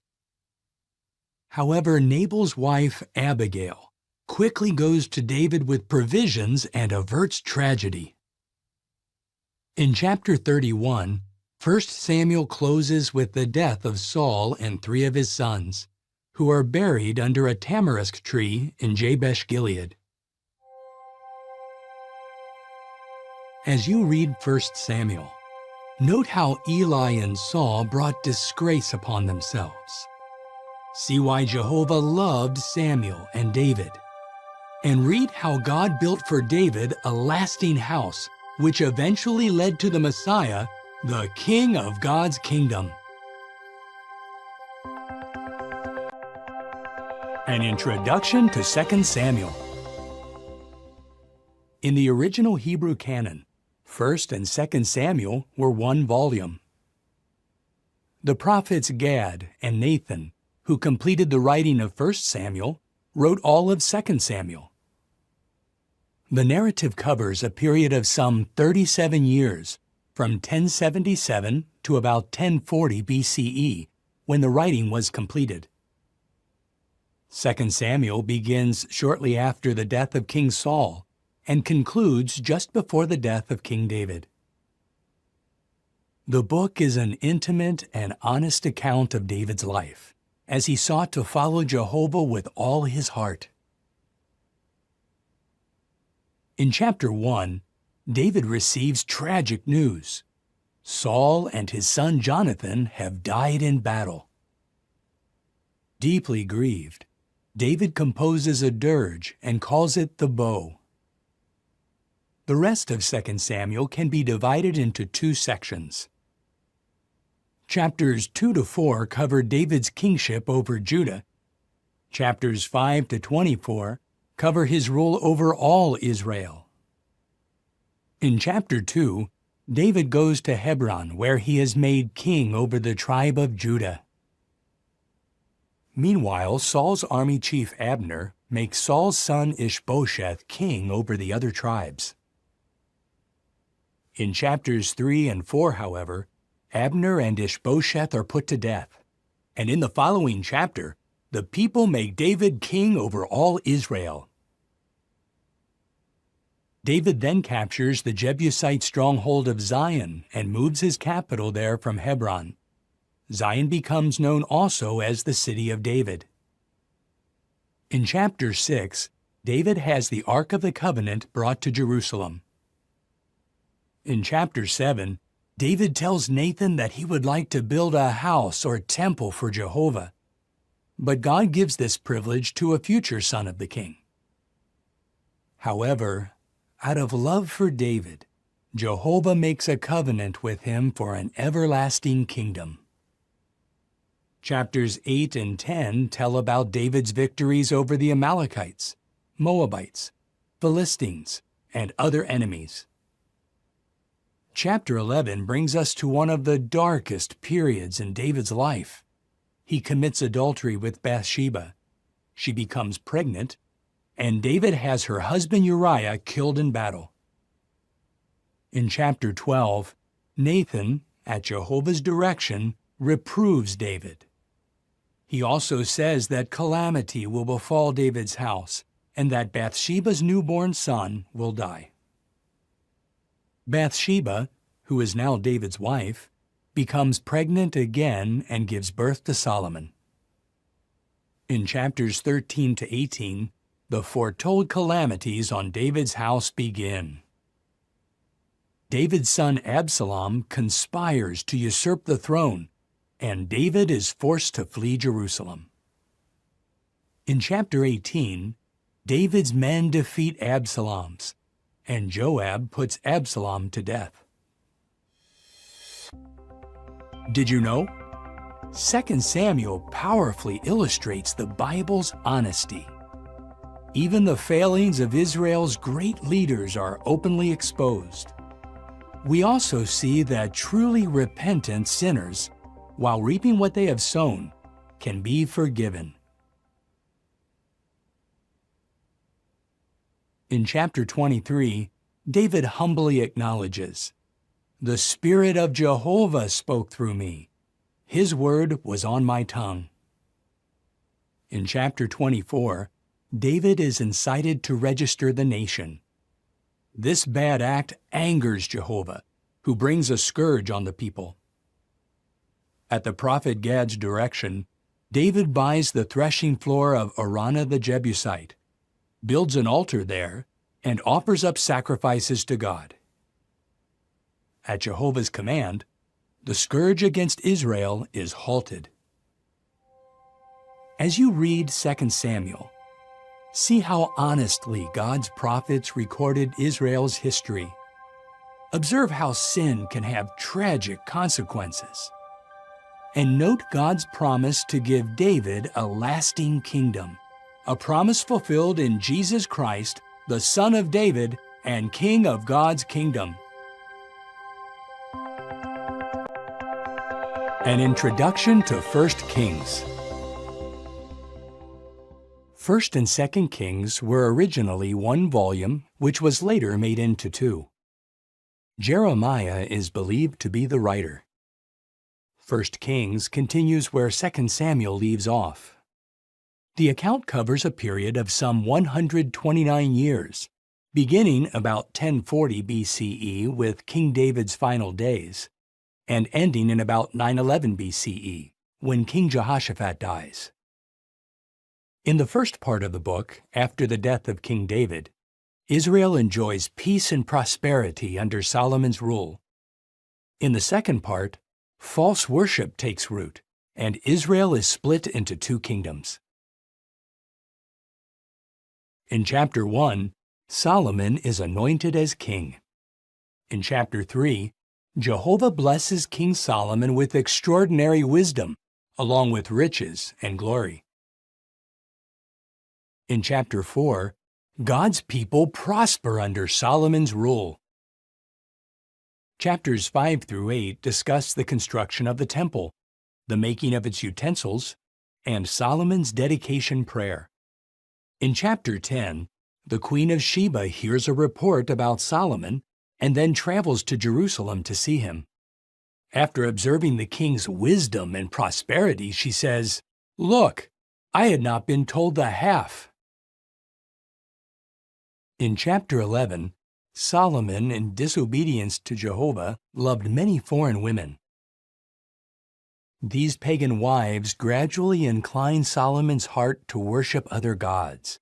Speaker 1: However, Nabal's wife, Abigail, quickly goes to David with provisions and averts tragedy. In chapter 31, 1 Samuel closes with the death of Saul and 3 of his sons, who are buried under a tamarisk tree in Jabesh Gilead. As you read 1 Samuel, note how Eli and Saul brought disgrace upon themselves. See why Jehovah loved Samuel and David. And read how God built for David a lasting house, which eventually led to the Messiah, the King of God's kingdom. An introduction to 2 Samuel. In the original Hebrew canon, 1 and 2 Samuel were one volume. The prophets Gad and Nathan, who completed the writing of 1 Samuel, wrote all of 2 Samuel. The narrative covers a period of some 37 years, from 1077 to about 1040 BCE, when the writing was completed. 2 Samuel begins shortly after the death of King Saul and concludes just before the death of King David. The book is an intimate and honest account of David's life, as he sought to follow Jehovah with all his heart. In chapter 1, David receives tragic news. Saul and his son Jonathan have died in battle. Deeply grieved, David composes a dirge and calls it the bow. The rest of 2 Samuel can be divided into two sections. Chapters 2 to 4 cover David's kingship over Judah. Chapters 5 to 24 cover his rule over all Israel. In chapter 2, David goes to Hebron, where he is made king over the tribe of Judah. Meanwhile, Saul's army chief Abner makes Saul's son Ishbosheth king over the other tribes. In chapters 3 and 4, however, Abner and Ishbosheth are put to death, and in the following chapter, the people make David king over all Israel. David then captures the Jebusite stronghold of Zion and moves his capital there from Hebron. Zion becomes known also as the City of David. In chapter 6, David has the Ark of the Covenant brought to Jerusalem. In chapter 7, David tells Nathan that he would like to build a house or temple for Jehovah, but God gives this privilege to a future son of the king. However, out of love for David, Jehovah makes a covenant with him for an everlasting kingdom. Chapters 8 and 10 tell about David's victories over the Amalekites, Moabites, Philistines, and other enemies. Chapter 11 brings us to one of the darkest periods in David's life. He commits adultery with Bathsheba. She becomes pregnant, and David has her husband Uriah killed in battle. In chapter 12, Nathan, at Jehovah's direction, reproves David. He also says that calamity will befall David's house, and that Bathsheba's newborn son will die. Bathsheba, who is now David's wife, becomes pregnant again and gives birth to Solomon. In chapters 13 to 18, the foretold calamities on David's house begin. David's son Absalom conspires to usurp the throne, and David is forced to flee Jerusalem. In chapter 18, David's men defeat Absalom's, and Joab puts Absalom to death. Did you know? 2 Samuel powerfully illustrates the Bible's honesty. Even the failings of Israel's great leaders are openly exposed. We also see that truly repentant sinners, while reaping what they have sown, can be forgiven. In chapter 23, David humbly acknowledges, "The Spirit of Jehovah spoke through me. His word was on my tongue." In chapter 24, David is incited to register the nation. This bad act angers Jehovah, who brings a scourge on the people. At the prophet Gad's direction, David buys the threshing floor of Araunah the Jebusite, builds an altar there, and offers up sacrifices to God. At Jehovah's command, the scourge against Israel is halted. As you read 2 Samuel, see how honestly God's prophets recorded Israel's history. Observe how sin can have tragic consequences. And note God's promise to give David a lasting kingdom, a promise fulfilled in Jesus Christ, the Son of David and King of God's kingdom. An introduction to 1 Kings. 1 and 2 Kings were originally one volume, which was later made into two. Jeremiah is believed to be the writer. 1 Kings continues where 2 Samuel leaves off. The account covers a period of some 129 years, beginning about 1040 BCE with King David's final days, and ending in about 911 BCE, when King Jehoshaphat dies. In the first part of the book, after the death of King David, Israel enjoys peace and prosperity under Solomon's rule. In the second part, false worship takes root, and Israel is split into two kingdoms. In chapter 1, Solomon is anointed as king. In chapter 3, Jehovah blesses King Solomon with extraordinary wisdom, along with riches and glory. In chapter 4, God's people prosper under Solomon's rule. Chapters 5 through 8 discuss the construction of the temple, the making of its utensils, and Solomon's dedication prayer. In chapter 10, the Queen of Sheba hears a report about Solomon and then travels to Jerusalem to see him. After observing the king's wisdom and prosperity, she says, "Look, I had not been told the half." In chapter 11, Solomon, in disobedience to Jehovah, loved many foreign women. These pagan wives gradually incline Solomon's heart to worship other gods,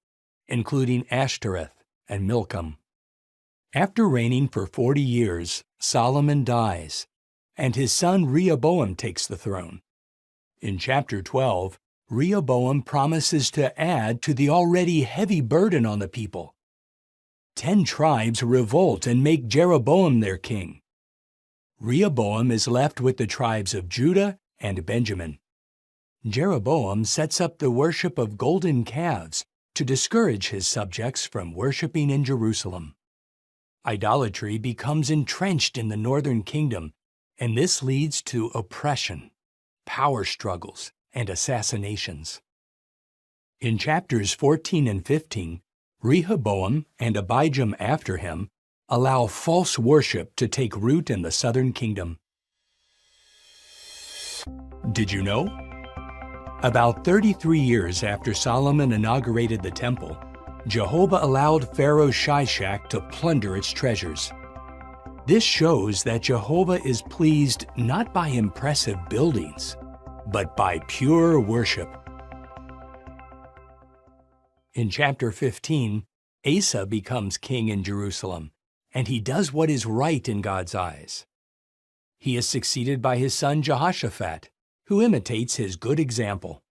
Speaker 1: including Ashtoreth and Milcom. After reigning for 40 years, Solomon dies, and his son Rehoboam takes the throne. In chapter 12, Rehoboam promises to add to the already heavy burden on the people. 10 tribes revolt and make Jeroboam their king. Rehoboam is left with the tribes of Judah and Benjamin. Jeroboam sets up the worship of golden calves to discourage his subjects from worshiping in Jerusalem. Idolatry becomes entrenched in the northern kingdom, and this leads to oppression, power struggles, and assassinations. In chapters 14 and 15, Rehoboam and Abijam after him allow false worship to take root in the southern kingdom. Did you know? About 33 years after Solomon inaugurated the temple, Jehovah allowed Pharaoh Shishak to plunder its treasures. This shows that Jehovah is pleased not by impressive buildings, but by pure worship. In chapter 15, Asa becomes king in Jerusalem, and he does what is right in God's eyes. He is succeeded by his son Jehoshaphat, who imitates his good example.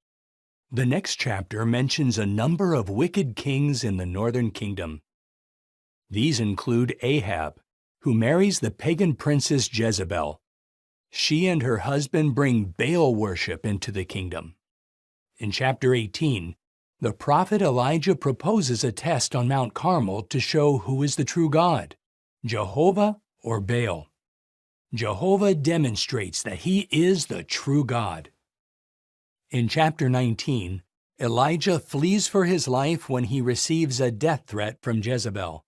Speaker 1: The next chapter mentions a number of wicked kings in the northern kingdom. These include Ahab, who marries the pagan princess Jezebel. She and her husband bring Baal worship into the kingdom. In chapter 18, the prophet Elijah proposes a test on Mount Carmel to show who is the true God, Jehovah or Baal. Jehovah demonstrates that he is the true God. In chapter 19, Elijah flees for his life when he receives a death threat from Jezebel.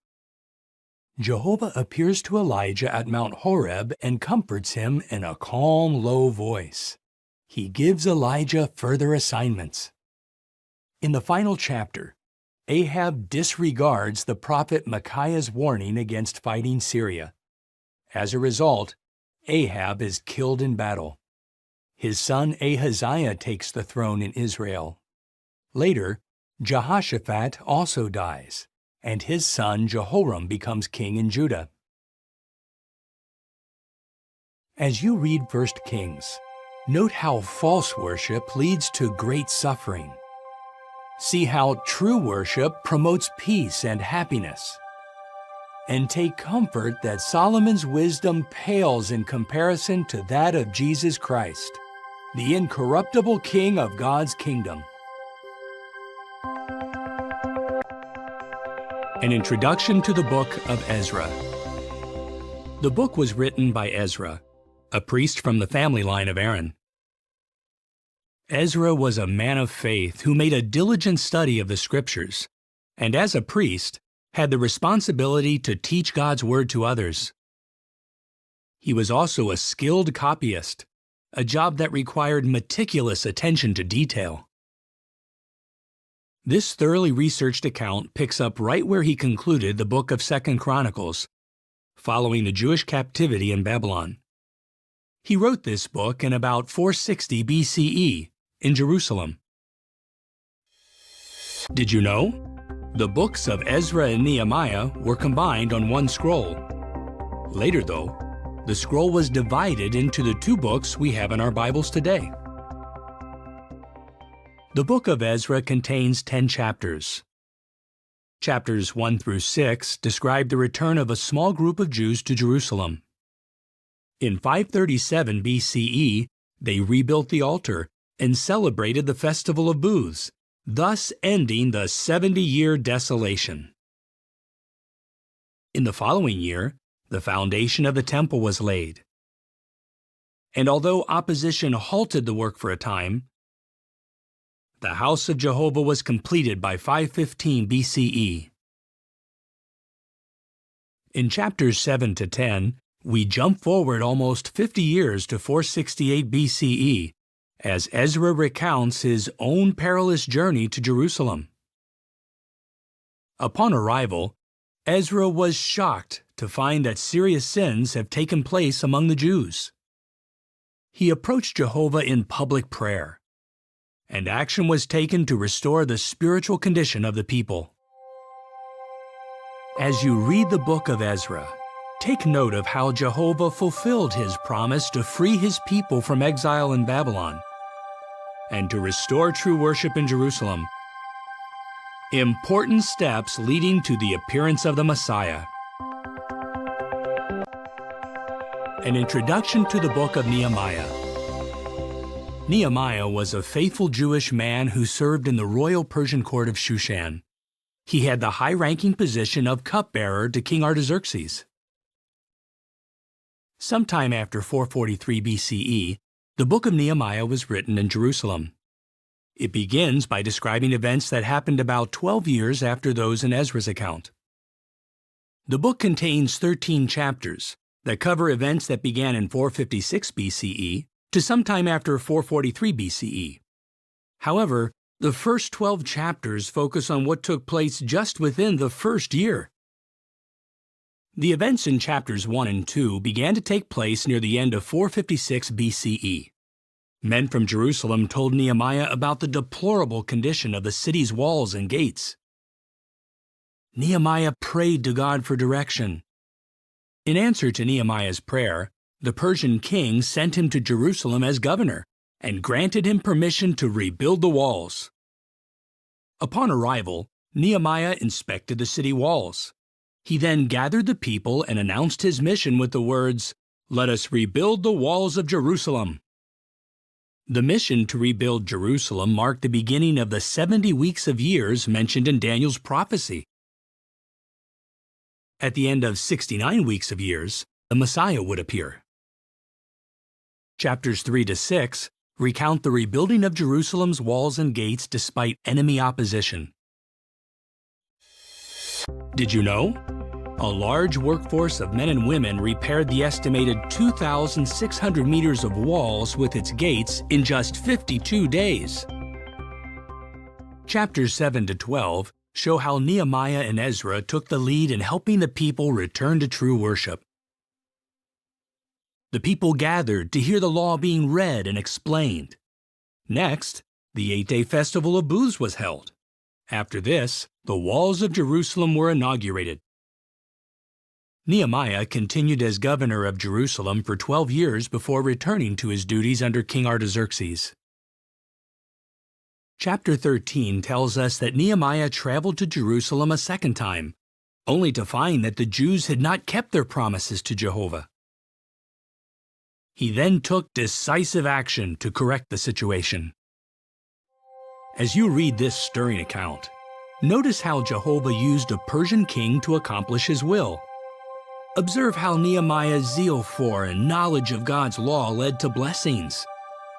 Speaker 1: Jehovah appears to Elijah at Mount Horeb and comforts him in a calm, low voice. He gives Elijah further assignments. In the final chapter, Ahab disregards the prophet Micaiah's warning against fighting Syria. As a result, Ahab is killed in battle. His son Ahaziah takes the throne in Israel. Later, Jehoshaphat also dies, and his son Jehoram becomes king in Judah. As you read 1 Kings, note how false worship leads to great suffering. See how true worship promotes peace and happiness. And take comfort that Solomon's wisdom pales in comparison to that of Jesus Christ, the incorruptible King of God's kingdom. An introduction to the book of Ezra. The book was written by Ezra, a priest from the family line of Aaron, Ezra was a man of faith who made a diligent study of the Scriptures, and as a priest, had the responsibility to teach God's Word to others. He was also a skilled copyist, a job that required meticulous attention to detail. This thoroughly researched account picks up right where he concluded the book of 2 Chronicles, following the Jewish captivity in Babylon. He wrote this book in about 460 BCE in Jerusalem. Did you know? The books of Ezra and Nehemiah were combined on one scroll. Later, though, the scroll was divided into the two books we have in our Bibles today. The book of Ezra contains 10 chapters. Chapters 1 through 6 describe the return of a small group of Jews to Jerusalem. In 537 BCE, they rebuilt the altar and celebrated the Festival of Booths, thus ending the 70-year desolation. In the following year, the foundation of the temple was laid. And although opposition halted the work for a time, the house of Jehovah was completed by 515 BCE. In chapters 7 to 10, we jump forward almost 50 years to 468 BCE as Ezra recounts his own perilous journey to Jerusalem. Upon arrival, Ezra was shocked to find that serious sins have taken place among the Jews. He approached Jehovah in public prayer, and action was taken to restore the spiritual condition of the people. As you read the book of Ezra, take note of how Jehovah fulfilled his promise to free his people from exile in Babylon and to restore true worship in Jerusalem. Important steps leading to the appearance of the Messiah. An introduction to the book of Nehemiah. Nehemiah was a faithful Jewish man who served in the royal Persian court of Shushan. He had the high-ranking position of cupbearer to King Artaxerxes. Sometime after 443 BCE, the book of Nehemiah was written in Jerusalem. It begins by describing events that happened about 12 years after those in Ezra's account. The book contains 13 chapters that cover events that began in 456 BCE to sometime after 443 BCE. However, the first 12 chapters focus on what took place just within the first year. The events in chapters 1 and 2 began to take place near the end of 456 BCE. Men from Jerusalem told Nehemiah about the deplorable condition of the city's walls and gates. Nehemiah prayed to God for direction. In answer to Nehemiah's prayer, the Persian king sent him to Jerusalem as governor and granted him permission to rebuild the walls. Upon arrival, Nehemiah inspected the city walls. He then gathered the people and announced his mission with the words, "Let us rebuild the walls of Jerusalem." The mission to rebuild Jerusalem marked the beginning of the 70 weeks of years mentioned in Daniel's prophecy. At the end of 69 weeks of years, the Messiah would appear. Chapters 3 to 6 recount the rebuilding of Jerusalem's walls and gates despite enemy opposition. Did you know? A large workforce of men and women repaired the estimated 2,600 meters of walls with its gates in just 52 days. Chapters 7 to 12 show how Nehemiah and Ezra took the lead in helping the people return to true worship. The people gathered to hear the law being read and explained. Next, the 8-day Festival of Booths was held. After this, the walls of Jerusalem were inaugurated. Nehemiah continued as governor of Jerusalem for 12 years before returning to his duties under King Artaxerxes. Chapter 13 tells us that Nehemiah traveled to Jerusalem a second time, only to find that the Jews had not kept their promises to Jehovah. He then took decisive action to correct the situation. As you read this stirring account, notice how Jehovah used a Persian king to accomplish his will. Observe how Nehemiah's zeal for and knowledge of God's law led to blessings,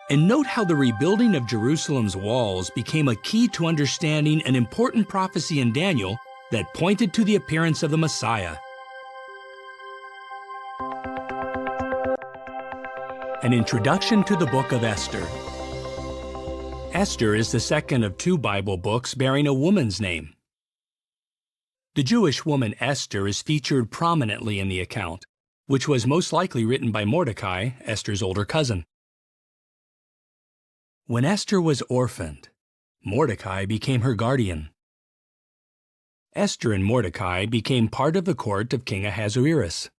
Speaker 1: And note how the rebuilding of Jerusalem's walls became a key to understanding an important prophecy in Daniel that pointed to the appearance of the Messiah. An introduction to the book of Esther. Esther is the second of two Bible books bearing a woman's name. The Jewish woman Esther is featured prominently in the account, which was most likely written by Mordecai, Esther's older cousin. When Esther was orphaned, Mordecai became her guardian. Esther and Mordecai became part of the court of King Ahasuerus.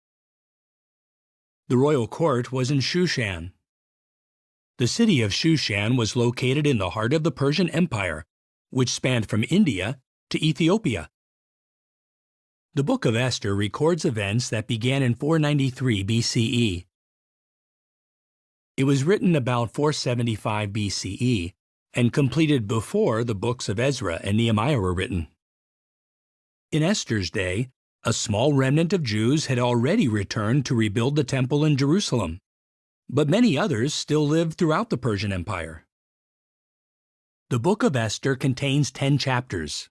Speaker 1: The royal court was in Shushan. The city of Shushan was located in the heart of the Persian Empire, which spanned from India to Ethiopia. The book of Esther records events that began in 493 BCE. It was written about 475 BCE and completed before the books of Ezra and Nehemiah were written. In Esther's day, a small remnant of Jews had already returned to rebuild the temple in Jerusalem, but many others still lived throughout the Persian Empire. The book of Esther contains 10 chapters.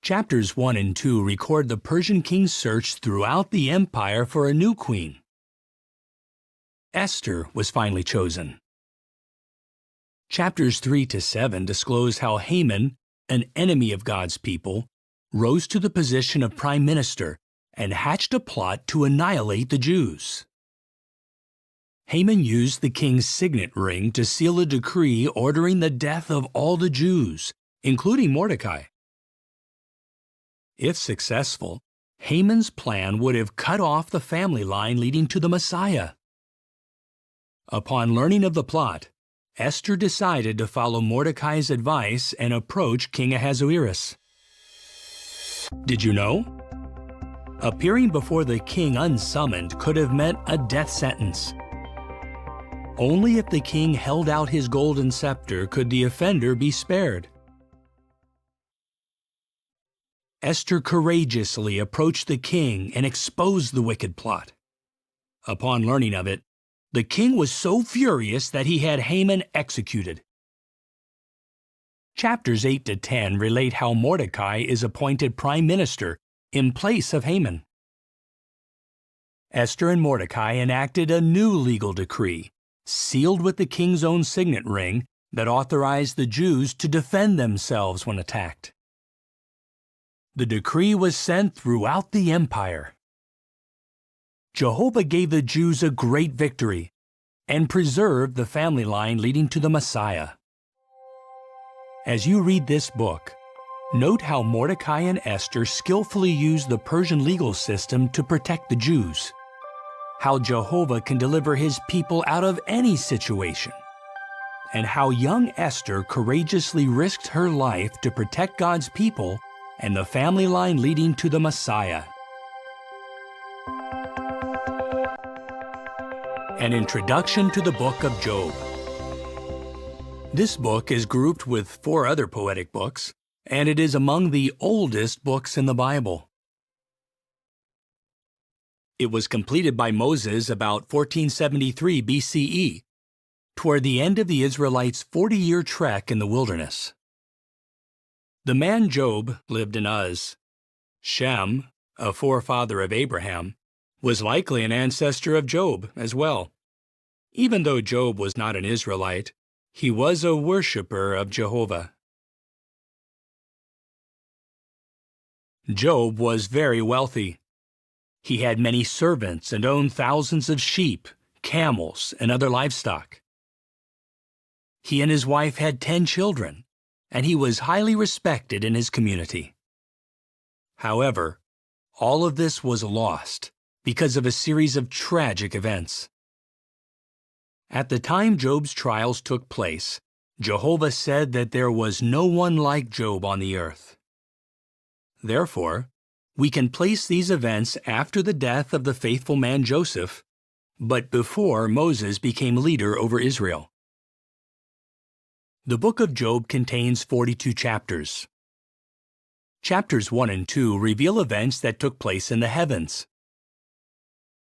Speaker 1: Chapters 1 and 2 record the Persian king's search throughout the empire for a new queen. Esther was finally chosen. Chapters 3 to 7 disclose how Haman, an enemy of God's people, rose to the position of prime minister and hatched a plot to annihilate the Jews. Haman used the king's signet ring to seal a decree ordering the death of all the Jews, including Mordecai. If successful, Haman's plan would have cut off the family line leading to the Messiah. Upon learning of the plot, Esther decided to follow Mordecai's advice and approach King Ahasuerus. Did you know? Appearing before the king unsummoned could have meant a death sentence. Only if the king held out his golden scepter could the offender be spared. Esther courageously approached the king and exposed the wicked plot. Upon learning of it, the king was so furious that he had Haman executed. Chapters 8 to 10 relate how Mordecai is appointed prime minister in place of Haman. Esther and Mordecai enacted a new legal decree, sealed with the king's own signet ring, that authorized the Jews to defend themselves when attacked. The decree was sent throughout the empire. Jehovah gave the Jews a great victory and preserved the family line leading to the Messiah. As you read this book, note how Mordecai and Esther skillfully used the Persian legal system to protect the Jews, how Jehovah can deliver his people out of any situation, and how young Esther courageously risked her life to protect God's people and the family line leading to the Messiah. An introduction to the book of Job. This book is grouped with 4 other poetic books, and it is among the oldest books in the Bible. It was completed by Moses about 1473 BCE, toward the end of the Israelites' 40-year trek in the wilderness. The man Job lived in Uz. Shem, a forefather of Abraham, was likely an ancestor of Job as well. Even though Job was not an Israelite, he was a worshiper of Jehovah. Job was very wealthy. He had many servants and owned thousands of sheep, camels, and other livestock. He and his wife had 10 children, and he was highly respected in his community. However, all of this was lost because of a series of tragic events. At the time Job's trials took place, Jehovah said that there was no one like Job on the earth. Therefore, we can place these events after the death of the faithful man Joseph, but before Moses became leader over Israel. The book of Job contains 42 chapters. Chapters 1 and 2 reveal events that took place in the heavens.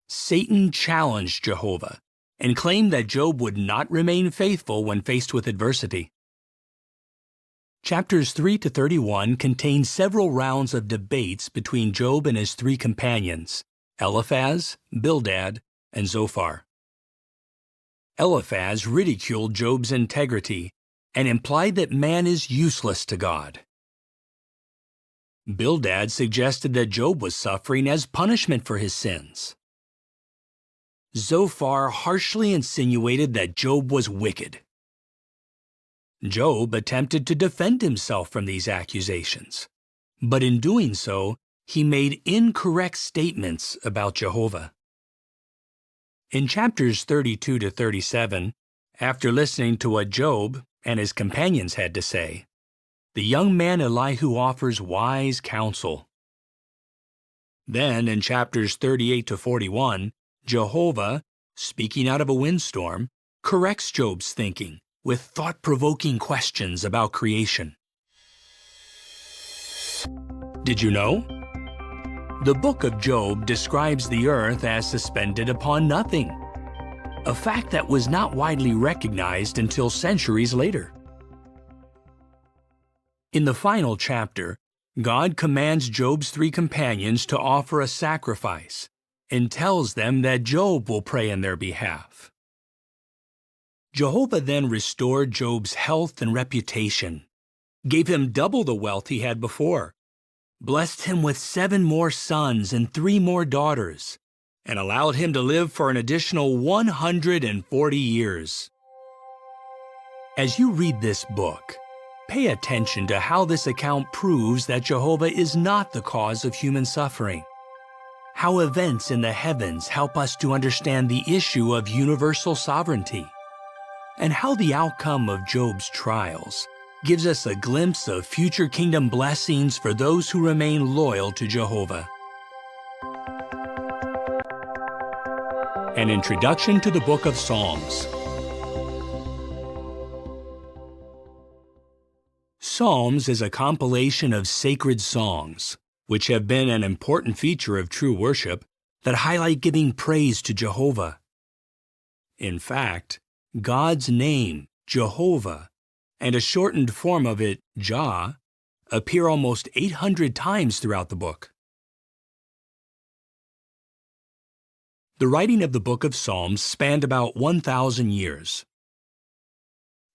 Speaker 1: Satan challenged Jehovah and claimed that Job would not remain faithful when faced with adversity. Chapters 3 to 31 contain several rounds of debates between Job and his three companions, Eliphaz, Bildad, and Zophar. Eliphaz ridiculed Job's integrity and implied that man is useless to God. Bildad suggested that Job was suffering as punishment for his sins. Zophar harshly insinuated that Job was wicked. Job attempted to defend himself from these accusations, but in doing so, he made incorrect statements about Jehovah. In chapters 32 to 37, after listening to what Job and his companions had to say, the young man Elihu offers wise counsel. Then, in chapters 38 to 41, Jehovah, speaking out of a windstorm, corrects Job's thinking with thought-provoking questions about creation. Did you know? The book of Job describes the earth as suspended upon nothing, a fact that was not widely recognized until centuries later. In the final chapter, God commands Job's three companions to offer a sacrifice and tells them that Job will pray in their behalf. Jehovah then restored Job's health and reputation, gave him double the wealth he had before, blessed him with 7 more sons and 3 more daughters, and allowed him to live for an additional 140 years. As you read this book, pay attention to how this account proves that Jehovah is not the cause of human suffering, how events in the heavens help us to understand the issue of universal sovereignty, and how the outcome of Job's trials gives us a glimpse of future kingdom blessings for those who remain loyal to Jehovah. An introduction to the Book of Psalms. Psalms is a compilation of sacred songs, which have been an important feature of true worship that highlight giving praise to Jehovah. In fact, God's name, Jehovah, and a shortened form of it, Jah, appear almost 800 times throughout the book. The writing of the Book of Psalms spanned about 1,000 years.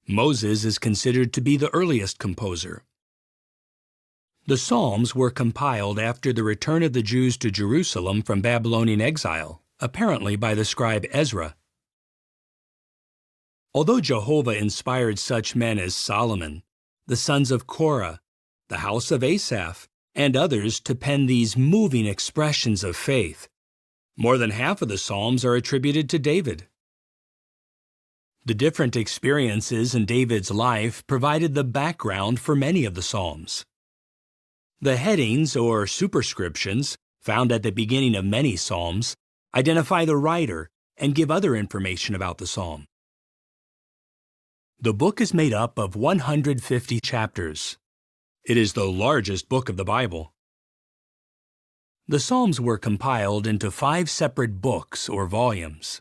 Speaker 1: Moses is considered to be the earliest composer. The Psalms were compiled after the return of the Jews to Jerusalem from Babylonian exile, apparently by the scribe Ezra. Although Jehovah inspired such men as Solomon, the sons of Korah, the house of Asaph, and others to pen these moving expressions of faith, more than half of the Psalms are attributed to David. The different experiences in David's life provided the background for many of the Psalms. The headings or superscriptions, found at the beginning of many Psalms, identify the writer and give other information about the Psalm. The book is made up of 150 chapters. It is the largest book of the Bible. The Psalms were compiled into 5 separate books or volumes.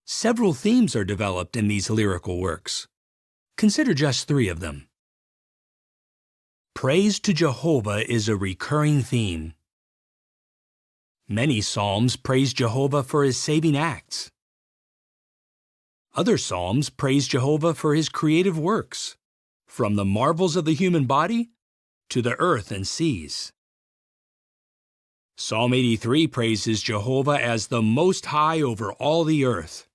Speaker 1: Several themes are developed in these lyrical works. Consider just 3 of them. Praise to Jehovah is a recurring theme. Many Psalms praise Jehovah for his saving acts. Other Psalms praise Jehovah for his creative works, from the marvels of the human body to the earth and seas. Psalm 83 praises Jehovah as the Most High over all the earth.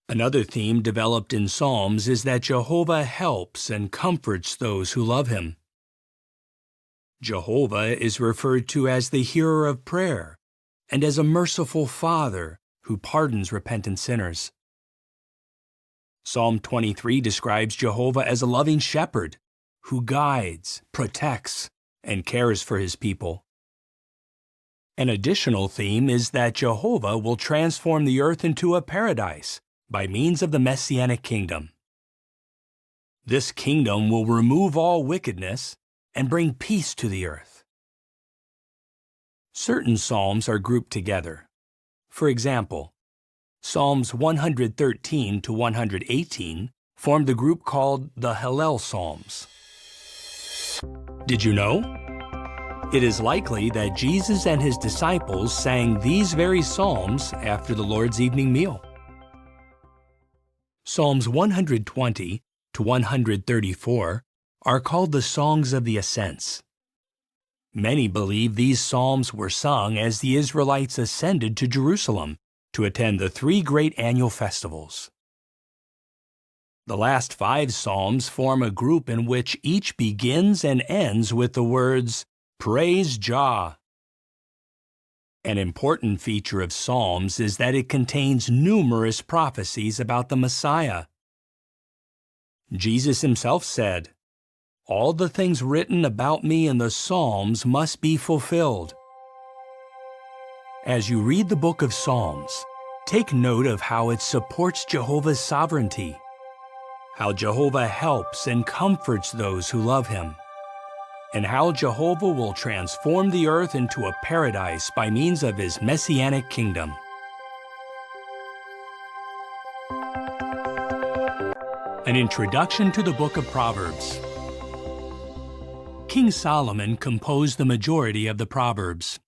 Speaker 1: Another theme developed in Psalms is that Jehovah helps and comforts those who love him. Jehovah is referred to as the hearer of prayer and as a merciful Father who pardons repentant sinners. Psalm 23 describes Jehovah as a loving shepherd who guides, protects, and cares for his people. An additional theme is that Jehovah will transform the earth into a paradise by means of the Messianic kingdom. This kingdom will remove all wickedness and bring peace to the earth. Certain psalms are grouped together. For example, Psalms 113 to 118 form the group called the Hallel Psalms. Did you know? It is likely that Jesus and his disciples sang these very psalms after the Lord's evening meal. Psalms 120 to 134 are called the Songs of the Ascents. Many believe these psalms were sung as the Israelites ascended to Jerusalem to attend the 3 great annual festivals. The last 5 psalms form a group in which each begins and ends with the words, "Praise Jah." An important feature of Psalms is that it contains numerous prophecies about the Messiah. Jesus himself said, "All the things written about me in the Psalms must be fulfilled." As you read the book of Psalms, take note of how it supports Jehovah's sovereignty, how Jehovah helps and comforts those who love him, and how Jehovah will transform the earth into a paradise by means of his messianic kingdom. An introduction to the book of Proverbs. King Solomon composed the majority of the Proverbs.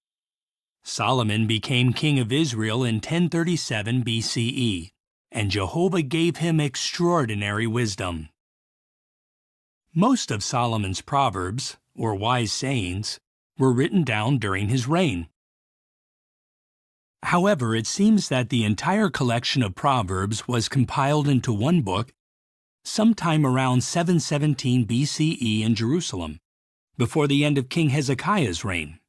Speaker 1: Solomon became king of Israel in 1037 BCE, and Jehovah gave him extraordinary wisdom. Most of Solomon's Proverbs, or wise sayings, were written down during his reign. However, it seems that the entire collection of Proverbs was compiled into one book sometime around 717 BCE in Jerusalem, before the end of King Hezekiah's reign.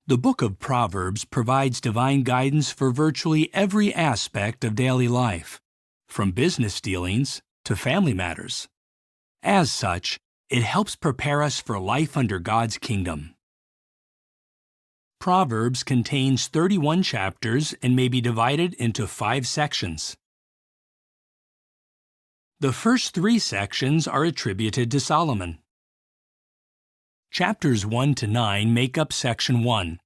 Speaker 1: The book of Proverbs provides divine guidance for virtually every aspect of daily life, from business dealings to family matters. As such, it helps prepare us for life under God's kingdom. Proverbs contains 31 chapters and may be divided into 5 sections. The first 3 sections are attributed to Solomon. Chapters 1 to 9 make up Section 1,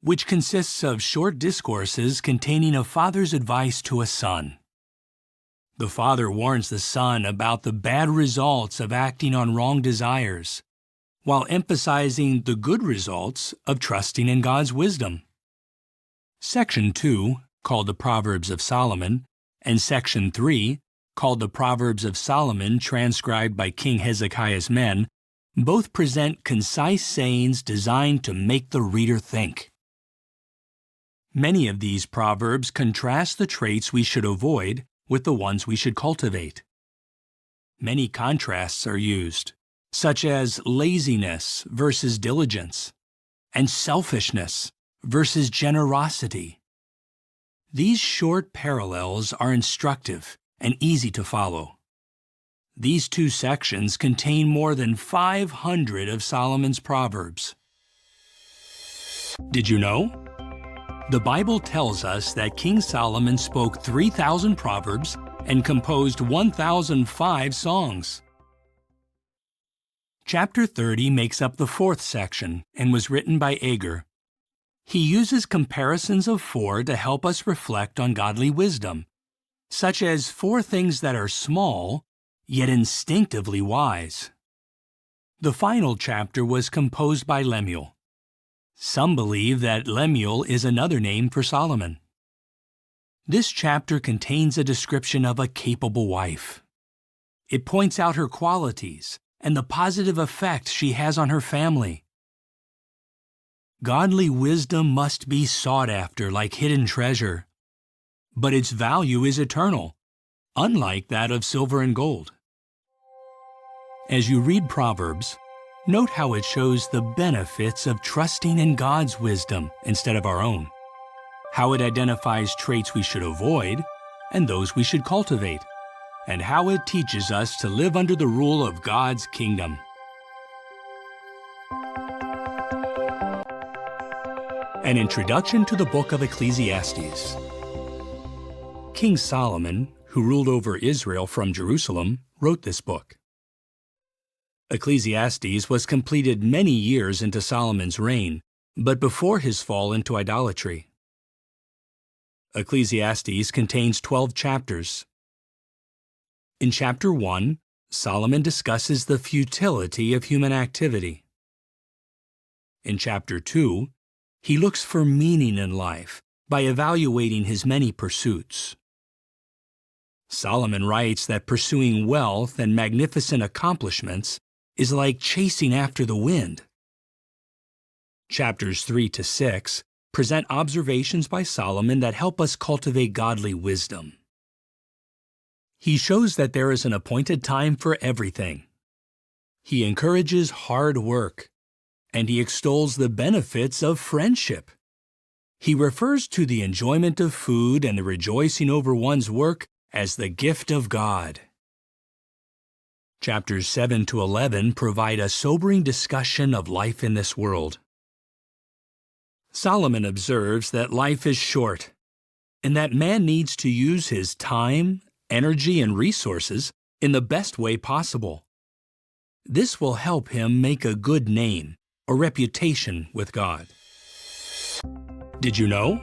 Speaker 1: which consists of short discourses containing a father's advice to a son. The father warns the son about the bad results of acting on wrong desires, while emphasizing the good results of trusting in God's wisdom. Section 2, called the Proverbs of Solomon, and Section 3, called the Proverbs of Solomon transcribed by King Hezekiah's men, both present concise sayings designed to make the reader think. Many of these proverbs contrast the traits we should avoid with the ones we should cultivate. Many contrasts are used, such as laziness versus diligence, and selfishness versus generosity. These short parallels are instructive and easy to follow. These 2 sections contain more than 500 of Solomon's Proverbs. Did you know? The Bible tells us that King Solomon spoke 3,000 proverbs and composed 1,005 songs. Chapter 30 makes up the 4th section and was written by Agur. He uses comparisons of 4 to help us reflect on godly wisdom, such as 4 things that are small, yet instinctively wise. The final chapter was composed by Lemuel. Some believe that Lemuel is another name for Solomon. This chapter contains a description of a capable wife. It points out her qualities and the positive effect she has on her family. Godly wisdom must be sought after like hidden treasure, but its value is eternal, unlike that of silver and gold. As you read Proverbs, note how it shows the benefits of trusting in God's wisdom instead of our own, how it identifies traits we should avoid and those we should cultivate, and how it teaches us to live under the rule of God's kingdom. An introduction to the book of Ecclesiastes. King Solomon, who ruled over Israel from Jerusalem, wrote this book. Ecclesiastes was completed many years into Solomon's reign, but before his fall into idolatry. Ecclesiastes contains 12 chapters. In chapter 1, Solomon discusses the futility of human activity. In chapter 2, he looks for meaning in life by evaluating his many pursuits. Solomon writes that pursuing wealth and magnificent accomplishments is like chasing after the wind. Chapters 3 to 6 present observations by Solomon that help us cultivate godly wisdom. He shows that there is an appointed time for everything. He encourages hard work, and he extols the benefits of friendship. He refers to the enjoyment of food and the rejoicing over one's work as the gift of God. Chapters 7 to 11 provide a sobering discussion of life in this world. Solomon observes that life is short, and that man needs to use his time, energy, and resources in the best way possible. This will help him make a good name or reputation with God. Did you know?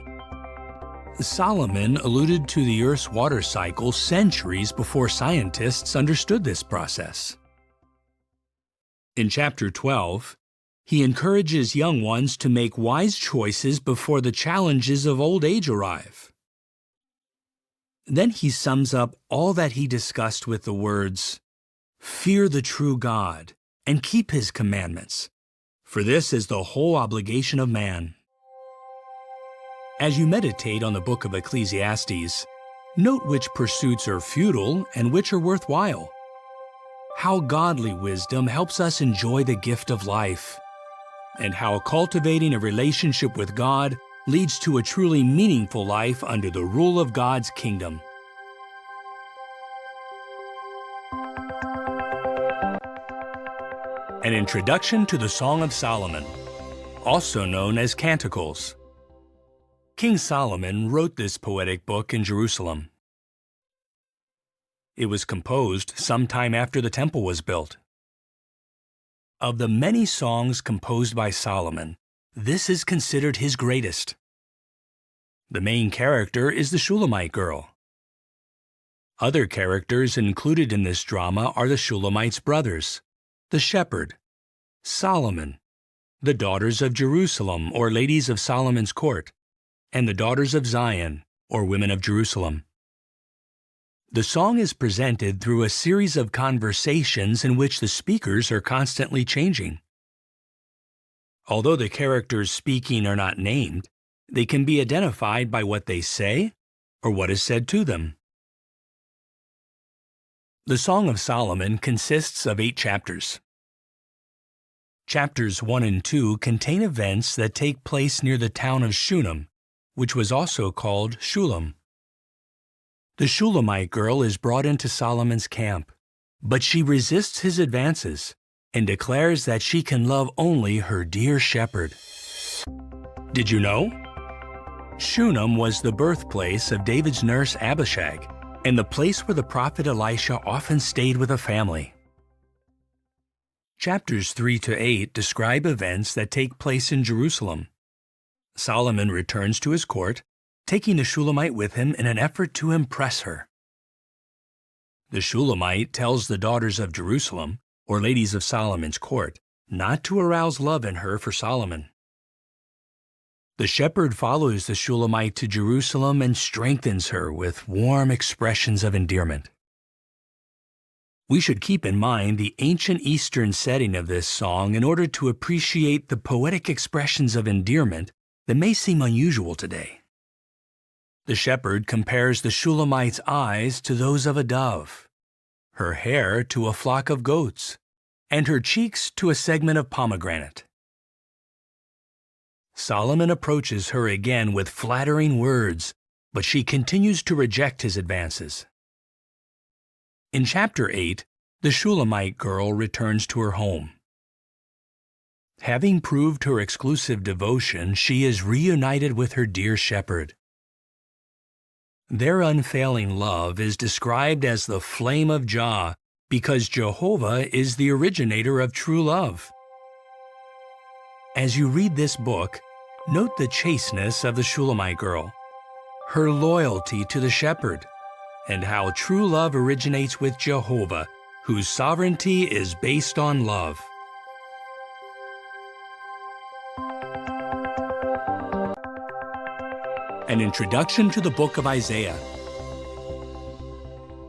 Speaker 1: Solomon alluded to the Earth's water cycle centuries before scientists understood this process. In chapter 12, he encourages young ones to make wise choices before the challenges of old age arrive. Then he sums up all that he discussed with the words, "Fear the true God and keep his commandments, for this is the whole obligation of man." As you meditate on the book of Ecclesiastes, note which pursuits are futile and which are worthwhile. How godly wisdom helps us enjoy the gift of life, and how cultivating a relationship with God leads to a truly meaningful life under the rule of God's kingdom. An introduction to the Song of Solomon, also known as Canticles. King Solomon wrote this poetic book in Jerusalem. It was composed sometime after the temple was built. Of the many songs composed by Solomon, this is considered his greatest. The main character is the Shulamite girl. Other characters included in this drama are the Shulamite's brothers, the shepherd, Solomon, the daughters of Jerusalem or ladies of Solomon's court, and the daughters of Zion or women of Jerusalem. The song is presented through a series of conversations in which the speakers are constantly changing. Although the characters speaking are not named, they can be identified by what they say or what is said to them. The Song of Solomon consists of 8 chapters. Chapters 1 and 2 contain events that take place near the town of Shunem, which was also called Shulam. The Shulamite girl is brought into Solomon's camp, but she resists his advances and declares that she can love only her dear shepherd. Did you know? Shunem was the birthplace of David's nurse Abishag, and the place where the prophet Elisha often stayed with a family. Chapters 3 to 8 describe events that take place in Jerusalem. Solomon returns to his court, taking the Shulamite with him in an effort to impress her. The Shulamite tells the daughters of Jerusalem, or ladies of Solomon's court, not to arouse love in her for Solomon. The shepherd follows the Shulamite to Jerusalem and strengthens her with warm expressions of endearment. We should keep in mind the ancient Eastern setting of this song in order to appreciate the poetic expressions of endearment that may seem unusual today. The shepherd compares the Shulamite's eyes to those of a dove, her hair to a flock of goats, and her cheeks to a segment of pomegranate. Solomon approaches her again with flattering words, but she continues to reject his advances. In chapter 8, the Shulamite girl returns to her home. Having proved her exclusive devotion, she is reunited with her dear shepherd. Their unfailing love is described as the flame of Jah because Jehovah is the originator of true love. As you read this book, note the chasteness of the Shulamite girl. her loyalty to the shepherd, and how true love originates with Jehovah, whose sovereignty is based on love. An introduction to the book of Isaiah.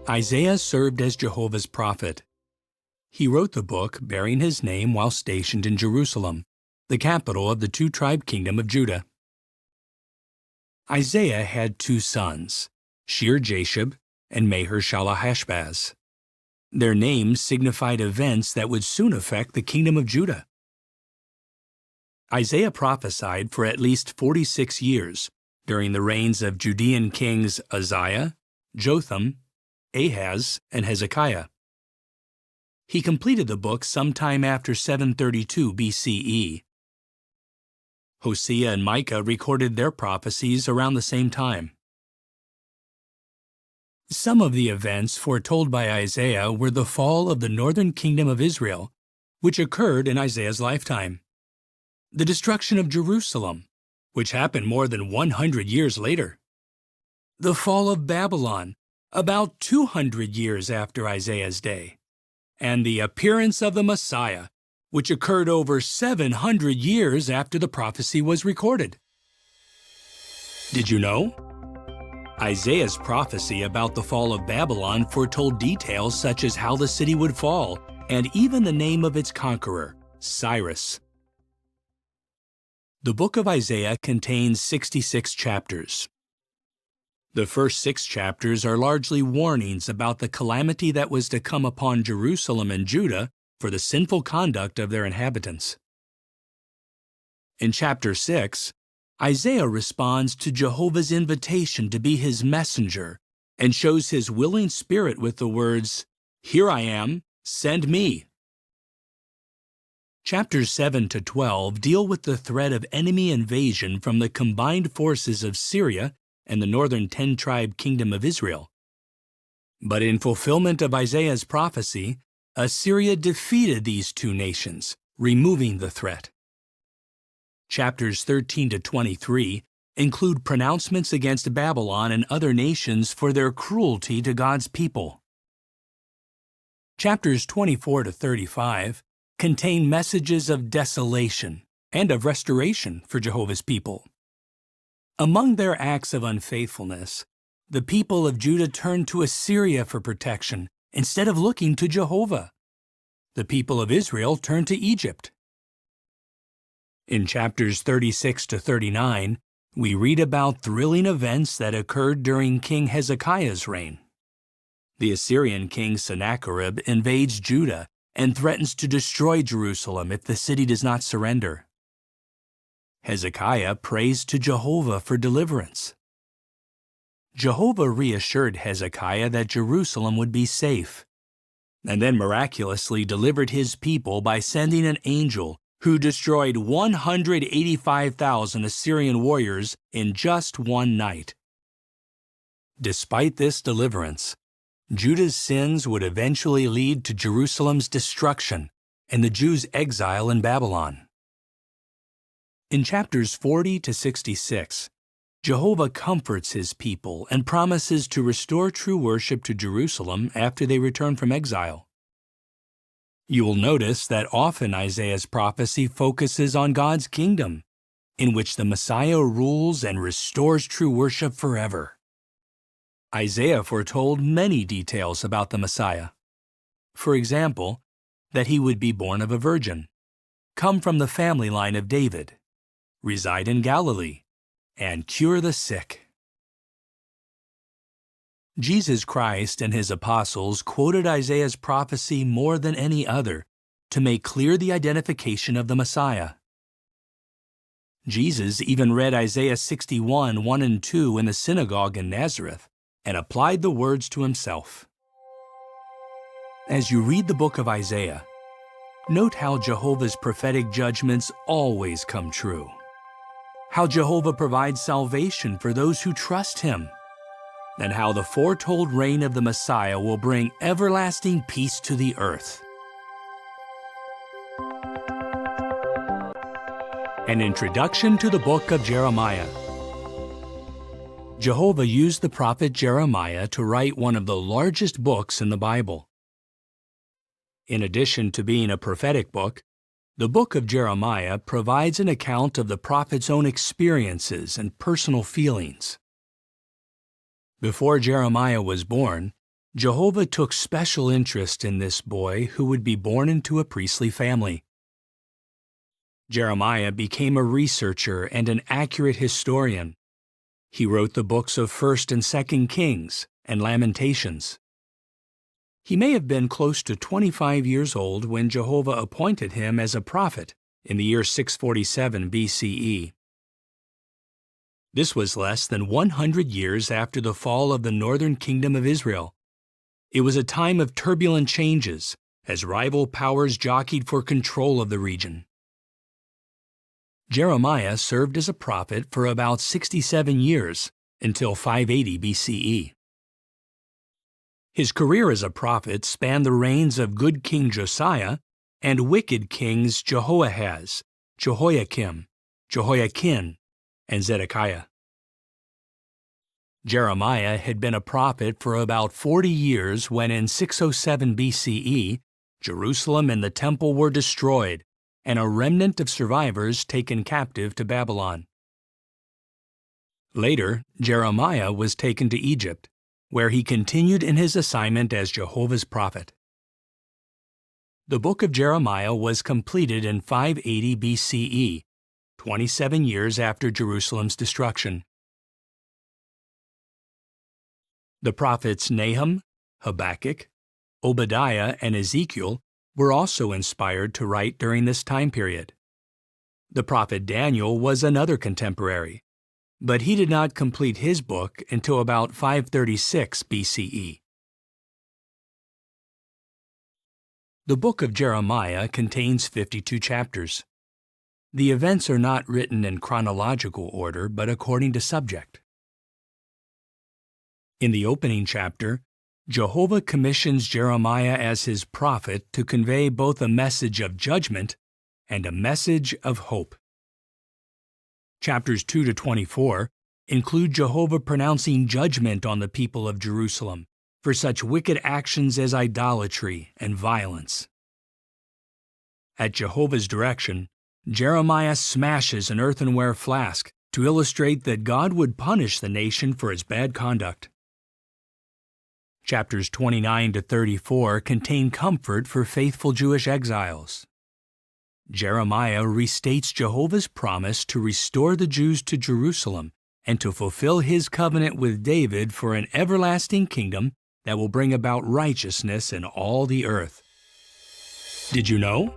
Speaker 1: Isaiah served as Jehovah's prophet. He wrote the book bearing his name while stationed in Jerusalem, the capital of the two-tribe kingdom of Judah. Isaiah had two sons, Shear-Jashub and Maher-Shalal-Hash-Baz. Their names signified events that would soon affect the kingdom of Judah. Isaiah prophesied for at least 46 years during the reigns of Judean kings Uzziah, Jotham, Ahaz, and Hezekiah. He completed the book sometime after 732 BCE. Hosea and Micah recorded their prophecies around the same time. Some of the events foretold by Isaiah were the fall of the northern kingdom of Israel, which occurred in Isaiah's lifetime, the destruction of Jerusalem, which happened more than 100 years later, the fall of Babylon, about 200 years after Isaiah's day, and the appearance of the Messiah, which occurred over 700 years after the prophecy was recorded. Did you know? Isaiah's prophecy about the fall of Babylon foretold details such as how the city would fall, and even the name of its conqueror, Cyrus. The book of Isaiah contains 66 chapters. The first 6 chapters are largely warnings about the calamity that was to come upon Jerusalem and Judah for the sinful conduct of their inhabitants. In chapter 6, Isaiah responds to Jehovah's invitation to be his messenger and shows his willing spirit with the words, "Here I am, send me." Chapters 7 to 12 deal with the threat of enemy invasion from the combined forces of Syria and the northern 10-tribe kingdom of Israel. But in fulfillment of Isaiah's prophecy, Assyria defeated these two nations, removing the threat. Chapters 13 to 23 include pronouncements against Babylon and other nations for their cruelty to God's people. Chapters 24 to 35 contain messages of desolation and of restoration for Jehovah's people. Among their acts of unfaithfulness, the people of Judah turned to Assyria for protection instead of looking to Jehovah. The people of Israel turned to Egypt. In chapters 36 to 39, we read about thrilling events that occurred during King Hezekiah's reign. The Assyrian king Sennacherib invades Judah and threatens to destroy Jerusalem if the city does not surrender. Hezekiah prays to Jehovah for deliverance. Jehovah reassured Hezekiah that Jerusalem would be safe, and then miraculously delivered his people by sending an angel who destroyed 185,000 Assyrian warriors in just one night. Despite this deliverance, Judah's sins would eventually lead to Jerusalem's destruction and the Jews' exile in Babylon. In chapters 40 to 66, Jehovah comforts his people and promises to restore true worship to Jerusalem after they return from exile. You will notice that often Isaiah's prophecy focuses on God's kingdom, in which the Messiah rules and restores true worship forever. Isaiah foretold many details about the Messiah. For example, that he would be born of a virgin, come from the family line of David, reside in Galilee, and cure the sick. Jesus Christ and his apostles quoted Isaiah's prophecy more than any other to make clear the identification of the Messiah. Jesus even read Isaiah 61, 1 and 2 in the synagogue in Nazareth and applied the words to himself. As you read the book of Isaiah, note how Jehovah's prophetic judgments always come true, how Jehovah provides salvation for those who trust him, and how the foretold reign of the Messiah will bring everlasting peace to the earth. An introduction to the book of Jeremiah. Jehovah used the prophet Jeremiah to write one of the largest books in the Bible. In addition to being a prophetic book, the book of Jeremiah provides an account of the prophet's own experiences and personal feelings. Before Jeremiah was born, Jehovah took special interest in this boy who would be born into a priestly family. Jeremiah became a researcher and an accurate historian. He wrote the books of 1st and 2nd Kings and Lamentations. He may have been close to 25 years old when Jehovah appointed him as a prophet in the year 647 BCE. This was less than 100 years after the fall of the northern kingdom of Israel. It was a time of turbulent changes as rival powers jockeyed for control of the region. Jeremiah served as a prophet for about 67 years until 580 BCE. His career as a prophet spanned the reigns of good King Josiah and wicked kings Jehoahaz, Jehoiakim, Jehoiakim, and Zedekiah. Jeremiah had been a prophet for about 40 years when in 607 BCE, Jerusalem and the temple were destroyed, and a remnant of survivors taken captive to Babylon. Later, Jeremiah was taken to Egypt, where he continued in his assignment as Jehovah's prophet. The book of Jeremiah was completed in 580 BCE, 27 years after Jerusalem's destruction. The prophets Nahum, Habakkuk, Obadiah, and Ezekiel were also inspired to write during this time period. The prophet Daniel was another contemporary, but he did not complete his book until about 536 BCE. The book of Jeremiah contains 52 chapters. The events are not written in chronological order, but according to subject. In the opening chapter, Jehovah commissions Jeremiah as his prophet to convey both a message of judgment and a message of hope. Chapters 2 to 24 include Jehovah pronouncing judgment on the people of Jerusalem for such wicked actions as idolatry and violence. At Jehovah's direction, Jeremiah smashes an earthenware flask to illustrate that God would punish the nation for its bad conduct. Chapters 29 to 34 contain comfort for faithful Jewish exiles. Jeremiah restates Jehovah's promise to restore the Jews to Jerusalem and to fulfill his covenant with David for an everlasting kingdom that will bring about righteousness in all the earth. Did you know?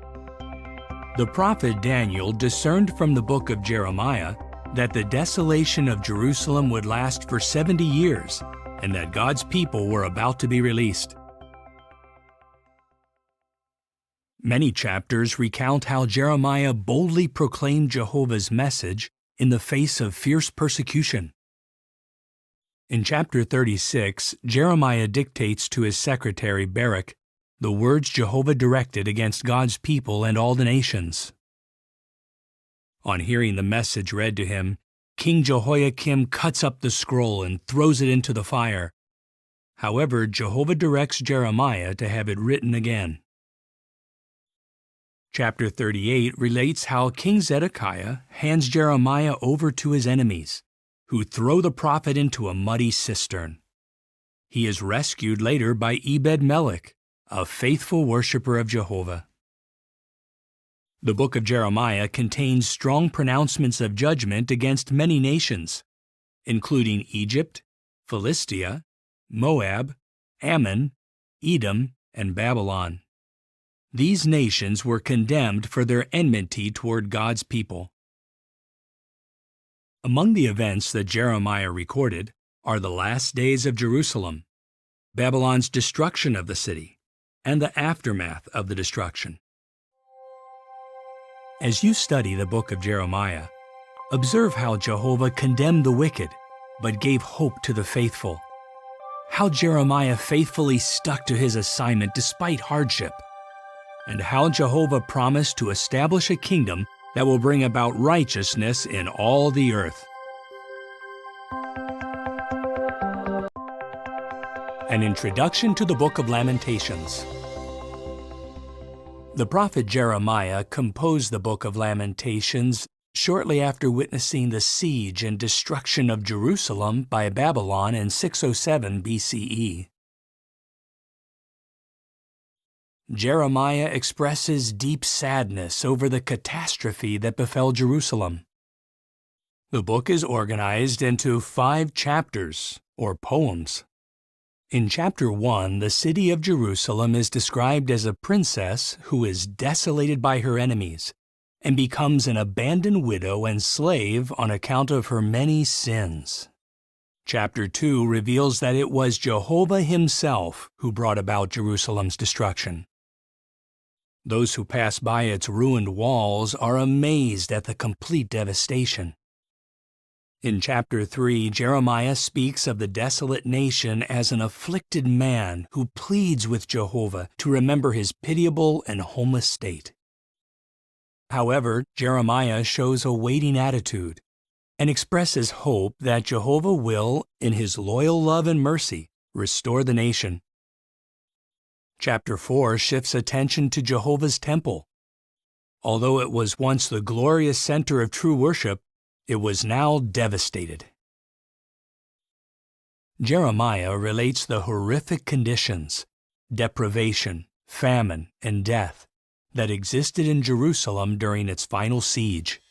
Speaker 1: The prophet Daniel discerned from the book of Jeremiah that the desolation of Jerusalem would last for 70 years and that God's people were about to be released. Many chapters recount how Jeremiah boldly proclaimed Jehovah's message in the face of fierce persecution. In chapter 36, Jeremiah dictates to his secretary Baruch the words Jehovah directed against God's people and all the nations. On hearing the message read to him, King Jehoiakim cuts up the scroll and throws it into the fire. However, Jehovah directs Jeremiah to have it written again. Chapter 38 relates how King Zedekiah hands Jeremiah over to his enemies, who throw the prophet into a muddy cistern. He is rescued later by Ebed-Melech, a faithful worshiper of Jehovah. The book of Jeremiah contains strong pronouncements of judgment against many nations, including Egypt, Philistia, Moab, Ammon, Edom, and Babylon. These nations were condemned for their enmity toward God's people. Among the events that Jeremiah recorded are the last days of Jerusalem, Babylon's destruction of the city, and the aftermath of the destruction. As you study the book of Jeremiah, observe how Jehovah condemned the wicked, but gave hope to the faithful. How Jeremiah faithfully stuck to his assignment despite hardship. And how Jehovah promised to establish a kingdom that will bring about righteousness in all the earth. An introduction to the Book of Lamentations. The prophet Jeremiah composed the Book of Lamentations shortly after witnessing the siege and destruction of Jerusalem by Babylon in 607 BCE. Jeremiah expresses deep sadness over the catastrophe that befell Jerusalem. The book is organized into 5 chapters, or poems. In chapter 1, the city of Jerusalem is described as a princess who is desolated by her enemies and becomes an abandoned widow and slave on account of her many sins. Chapter 2 reveals that it was Jehovah himself who brought about Jerusalem's destruction. Those who pass by its ruined walls are amazed at the complete devastation. In chapter 3, Jeremiah speaks of the desolate nation as an afflicted man who pleads with Jehovah to remember his pitiable and homeless state. However, Jeremiah shows a waiting attitude and expresses hope that Jehovah will, in his loyal love and mercy, restore the nation. Chapter 4 shifts attention to Jehovah's temple. Although it was once the glorious center of true worship, it was now devastated. Jeremiah relates the horrific conditions, deprivation, famine, and death that existed in Jerusalem during its final siege.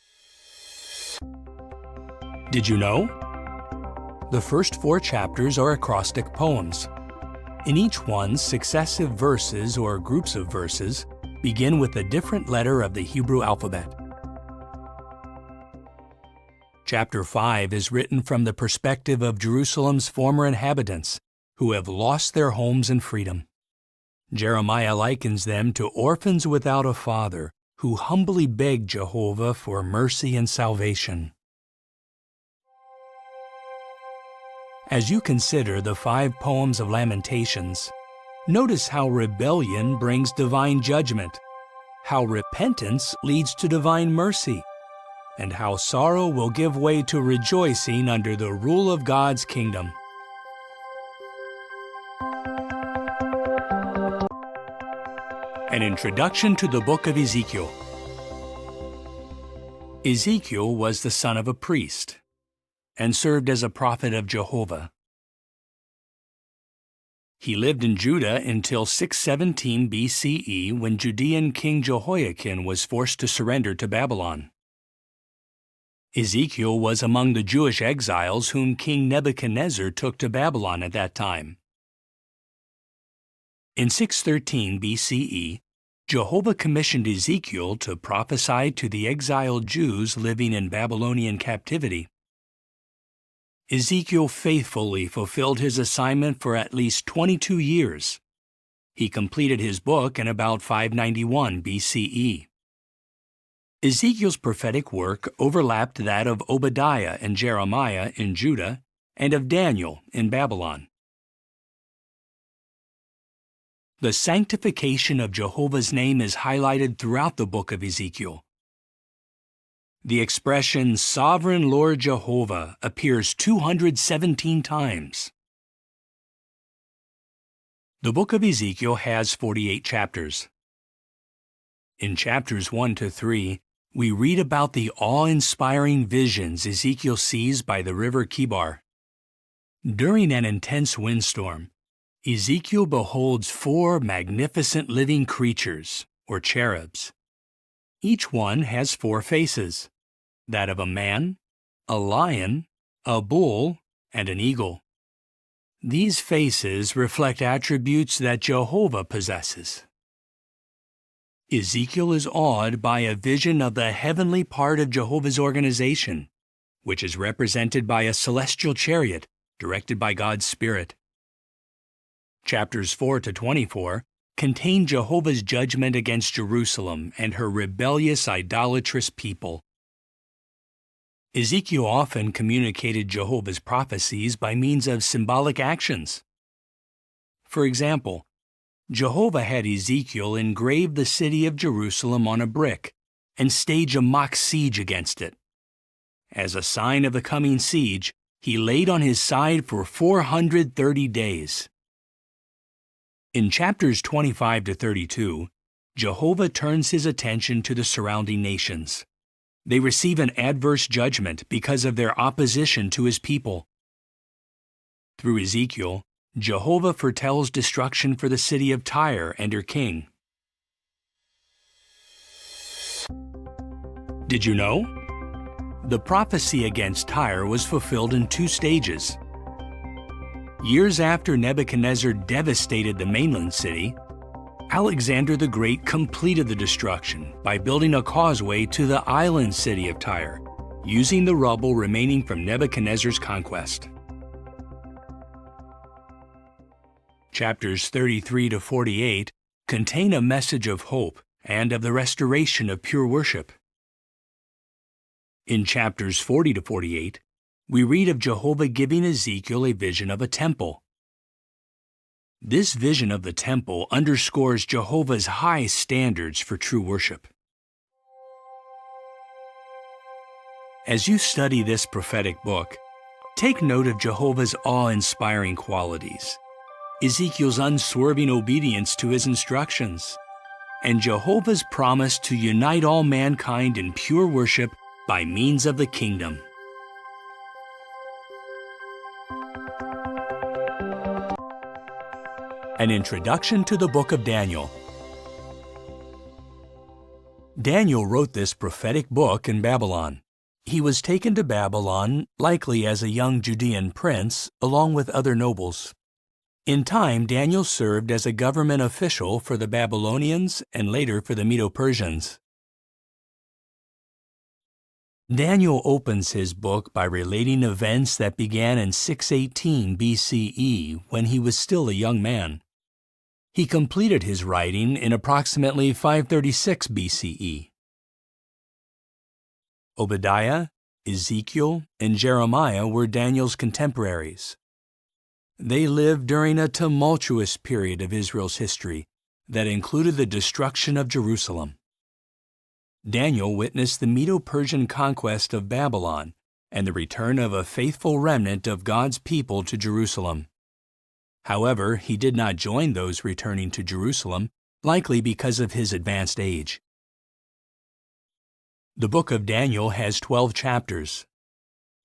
Speaker 1: Did you know? The first 4 chapters are acrostic poems. In each one, successive verses or groups of verses begin with a different letter of the Hebrew alphabet. Chapter 5 is written from the perspective of Jerusalem's former inhabitants, who have lost their homes and freedom. Jeremiah likens them to orphans without a father, who humbly beg Jehovah for mercy and salvation. As you consider the 5 poems of Lamentations, notice how rebellion brings divine judgment, how repentance leads to divine mercy, and how sorrow will give way to rejoicing under the rule of God's kingdom. An introduction to the book of Ezekiel. Ezekiel was the son of a priest and served as a prophet of Jehovah. He lived in Judah until 617 BCE, when Judean King Jehoiakim was forced to surrender to Babylon. Ezekiel was among the Jewish exiles whom King Nebuchadnezzar took to Babylon at that time. In 613 BCE, Jehovah commissioned Ezekiel to prophesy to the exiled Jews living in Babylonian captivity. Ezekiel faithfully fulfilled his assignment for at least 22 years. He completed his book in about 591 BCE. Ezekiel's prophetic work overlapped that of Obadiah and Jeremiah in Judah and of Daniel in Babylon. The sanctification of Jehovah's name is highlighted throughout the book of Ezekiel. The expression Sovereign Lord Jehovah appears 217 times. The book of Ezekiel has 48 chapters. In chapters 1 to 3, we read about the awe-inspiring visions Ezekiel sees by the river Kibar. During an intense windstorm, Ezekiel beholds 4 magnificent living creatures, or cherubs. Each one has 4 faces, that of a man, a lion, a bull, and an eagle. These faces reflect attributes that Jehovah possesses. Ezekiel is awed by a vision of the heavenly part of Jehovah's organization, which is represented by a celestial chariot directed by God's Spirit. Chapters 4 to 24 contain Jehovah's judgment against Jerusalem and her rebellious, idolatrous people. Ezekiel often communicated Jehovah's prophecies by means of symbolic actions. For example, Jehovah had Ezekiel engrave the city of Jerusalem on a brick and stage a mock siege against it. As a sign of the coming siege, he laid on his side for 430 days. In chapters 25 to 32, Jehovah turns his attention to the surrounding nations. They receive an adverse judgment because of their opposition to his people. Through Ezekiel, Jehovah foretells destruction for the city of Tyre and her king. Did you know? The prophecy against Tyre was fulfilled in 2 stages. Years after Nebuchadnezzar devastated the mainland city, Alexander the Great completed the destruction by building a causeway to the island city of Tyre, using the rubble remaining from Nebuchadnezzar's conquest. Chapters 33 to 48 contain a message of hope and of the restoration of pure worship. In chapters 40 to 48, we read of Jehovah giving Ezekiel a vision of a temple. This vision of the temple underscores Jehovah's high standards for true worship. As you study this prophetic book, take note of Jehovah's awe-inspiring qualities, Ezekiel's unswerving obedience to his instructions, and Jehovah's promise to unite all mankind in pure worship by means of the kingdom. An introduction to the book of Daniel. Daniel wrote this prophetic book in Babylon. He was taken to Babylon, likely as a young Judean prince, along with other nobles. In time, Daniel served as a government official for the Babylonians and later for the Medo-Persians. Daniel opens his book by relating events that began in 618 BCE when he was still a young man. He completed his writing in approximately 536 BCE. Obadiah, Ezekiel, and Jeremiah were Daniel's contemporaries. They lived during a tumultuous period of Israel's history that included the destruction of Jerusalem. Daniel witnessed the Medo-Persian conquest of Babylon and the return of a faithful remnant of God's people to Jerusalem. However, he did not join those returning to Jerusalem, likely because of his advanced age. The book of Daniel has 12 chapters.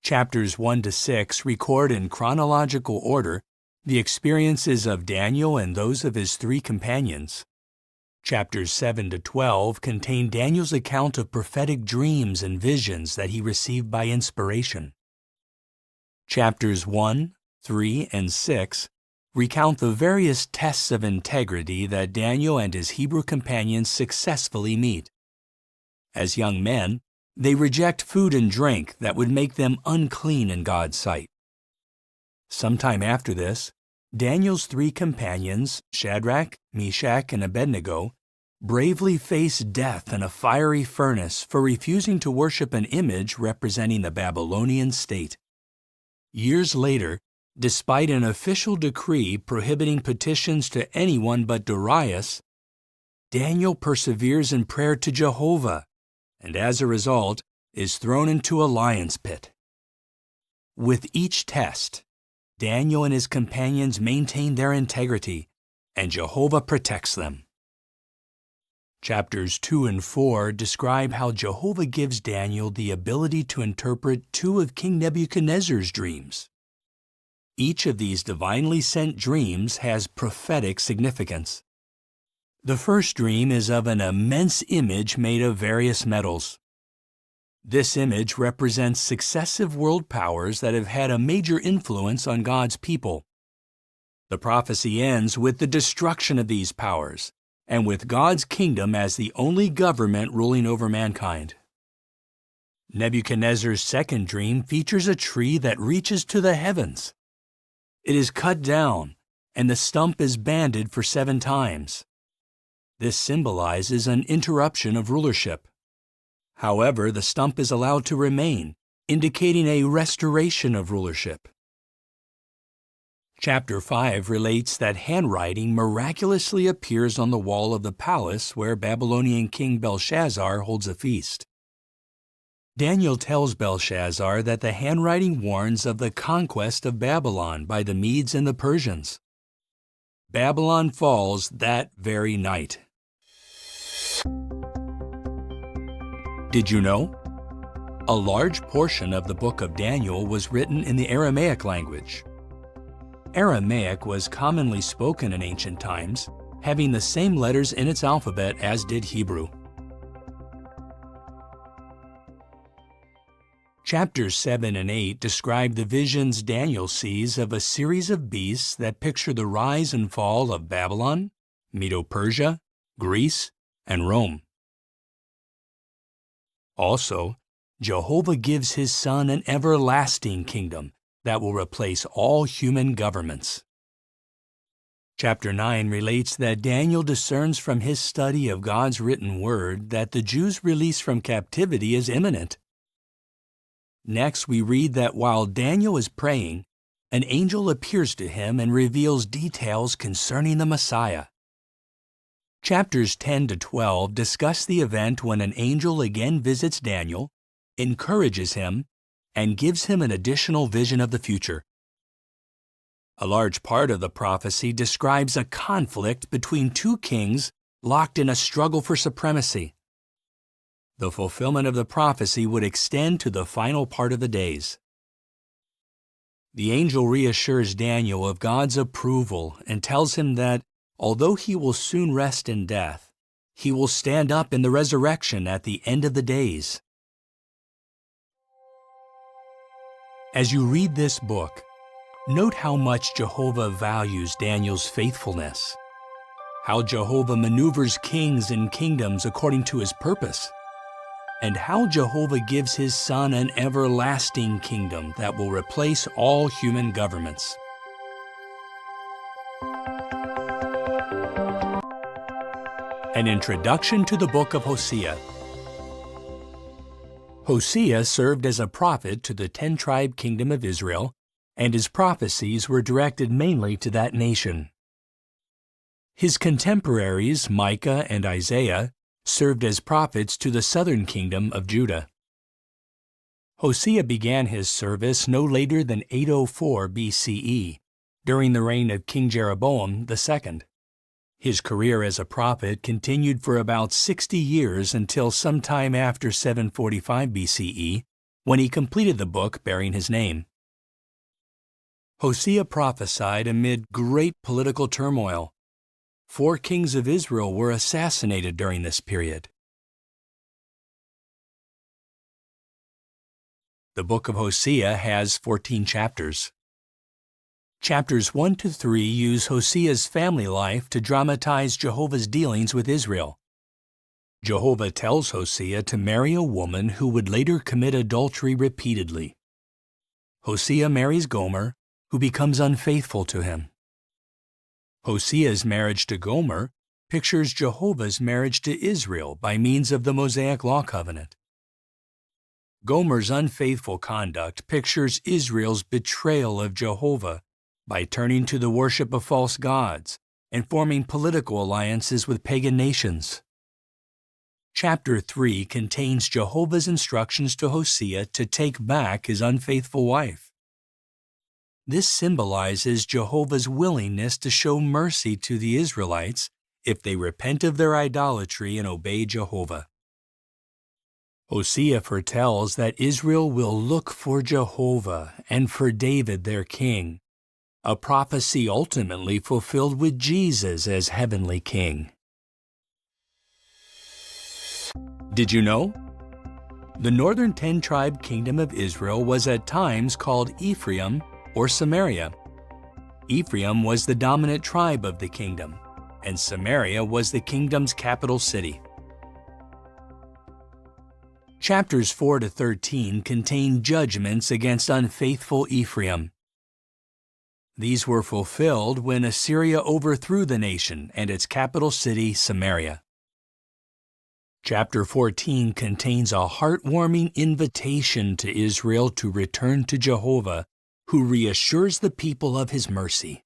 Speaker 1: Chapters 1 to 6 record in chronological order the experiences of Daniel and those of his 3 companions. Chapters 7 to 12 contain Daniel's account of prophetic dreams and visions that he received by inspiration. Chapters 1, 3, and 6 recount the various tests of integrity that Daniel and his Hebrew companions successfully meet. As young men, they reject food and drink that would make them unclean in God's sight. Sometime after this, Daniel's 3 companions, Shadrach, Meshach, and Abednego, bravely face death in a fiery furnace for refusing to worship an image representing the Babylonian state. Years later, despite an official decree prohibiting petitions to anyone but Darius, Daniel perseveres in prayer to Jehovah, and as a result, is thrown into a lion's pit. With each test, Daniel and his companions maintain their integrity, and Jehovah protects them. Chapters 2 and 4 describe how Jehovah gives Daniel the ability to interpret 2 of King Nebuchadnezzar's dreams. Each of these divinely sent dreams has prophetic significance. The first dream is of an immense image made of various metals. This image represents successive world powers that have had a major influence on God's people. The prophecy ends with the destruction of these powers, and with God's kingdom as the only government ruling over mankind. Nebuchadnezzar's second dream features a tree that reaches to the heavens. It is cut down, and the stump is banded for 7 times. This symbolizes an interruption of rulership. However, the stump is allowed to remain, indicating a restoration of rulership. Chapter 5 relates that handwriting miraculously appears on the wall of the palace where Babylonian King Belshazzar holds a feast. Daniel tells Belshazzar that the handwriting warns of the conquest of Babylon by the Medes and the Persians. Babylon falls that very night. Did you know? A large portion of the book of Daniel was written in the Aramaic language. Aramaic was commonly spoken in ancient times, having the same letters in its alphabet as did Hebrew. Chapters 7 and 8 describe the visions Daniel sees of a series of beasts that picture the rise and fall of Babylon, Medo-Persia, Greece, and Rome. Also, Jehovah gives his Son an everlasting kingdom that will replace all human governments. Chapter 9 relates that Daniel discerns from his study of God's written word that the Jews' release from captivity is imminent. Next, we read that while Daniel is praying, an angel appears to him and reveals details concerning the Messiah. Chapters 10 to 12 discuss the event when an angel again visits Daniel, encourages him, and gives him an additional vision of the future. A large part of the prophecy describes a conflict between two kings locked in a struggle for supremacy. The fulfillment of the prophecy would extend to the final part of the days. The angel reassures Daniel of God's approval and tells him that, although he will soon rest in death, he will stand up in the resurrection at the end of the days. As you read this book, note how much Jehovah values Daniel's faithfulness, how Jehovah maneuvers kings and kingdoms according to his purpose, and how Jehovah gives his Son an everlasting kingdom that will replace all human governments. An introduction to the book of Hosea. Hosea served as a prophet to the 10-tribe kingdom of Israel, and his prophecies were directed mainly to that nation. His contemporaries, Micah and Isaiah, served as prophets to the southern kingdom of Judah. Hosea began his service no later than 804 BCE, during the reign of King Jeroboam II. His career as a prophet continued for about 60 years until sometime after 745 BCE, when he completed the book bearing his name. Hosea prophesied amid great political turmoil. 4 kings of Israel were assassinated during this period. The book of Hosea has 14 chapters. Chapters 1 to 3 use Hosea's family life to dramatize Jehovah's dealings with Israel. Jehovah tells Hosea to marry a woman who would later commit adultery repeatedly. Hosea marries Gomer, who becomes unfaithful to him. Hosea's marriage to Gomer pictures Jehovah's marriage to Israel by means of the Mosaic Law covenant. Gomer's unfaithful conduct pictures Israel's betrayal of Jehovah by turning to the worship of false gods and forming political alliances with pagan nations. Chapter 3 contains Jehovah's instructions to Hosea to take back his unfaithful wife. This symbolizes Jehovah's willingness to show mercy to the Israelites if they repent of their idolatry and obey Jehovah. Hosea foretells that Israel will look for Jehovah and for David their king, a prophecy ultimately fulfilled with Jesus as heavenly king. Did you know? The northern 10-tribe kingdom of Israel was at times called Ephraim or Samaria. Ephraim was the dominant tribe of the kingdom, and Samaria was the kingdom's capital city. Chapters 4 to 13 contain judgments against unfaithful Ephraim. These were fulfilled when Assyria overthrew the nation and its capital city, Samaria. Chapter 14 contains a heartwarming invitation to Israel to return to Jehovah, who reassures the people of his mercy.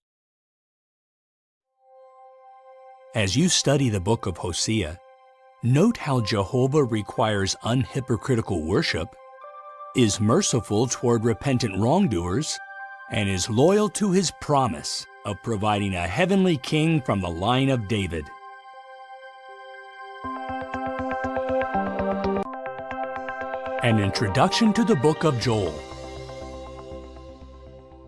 Speaker 1: As you study the book of Hosea, note how Jehovah requires unhypocritical worship, is merciful toward repentant wrongdoers, and is loyal to his promise of providing a heavenly king from the line of David. An introduction to the book of Joel.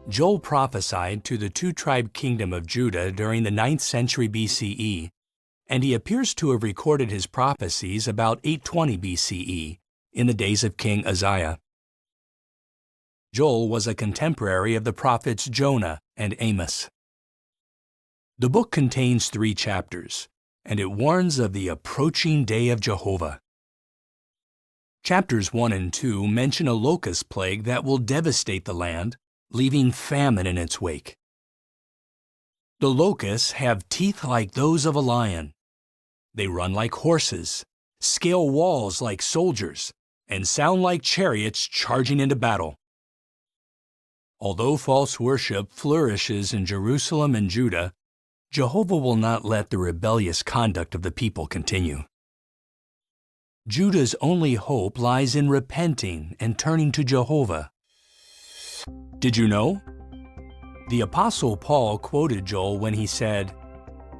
Speaker 1: Joel prophesied to the two-tribe kingdom of Judah during the 9th century BCE, and he appears to have recorded his prophecies about 820 BCE, in the days of King Uzziah. Joel was a contemporary of the prophets Jonah and Amos. The book contains 3 chapters, and it warns of the approaching day of Jehovah. Chapters 1 and 2 mention a locust plague that will devastate the land, leaving famine in its wake. The locusts have teeth like those of a lion. They run like horses, scale walls like soldiers, and sound like chariots charging into battle. Although false worship flourishes in Jerusalem and Judah, Jehovah will not let the rebellious conduct of the people continue. Judah's only hope lies in repenting and turning to Jehovah. Did you know? The Apostle Paul quoted Joel when he said,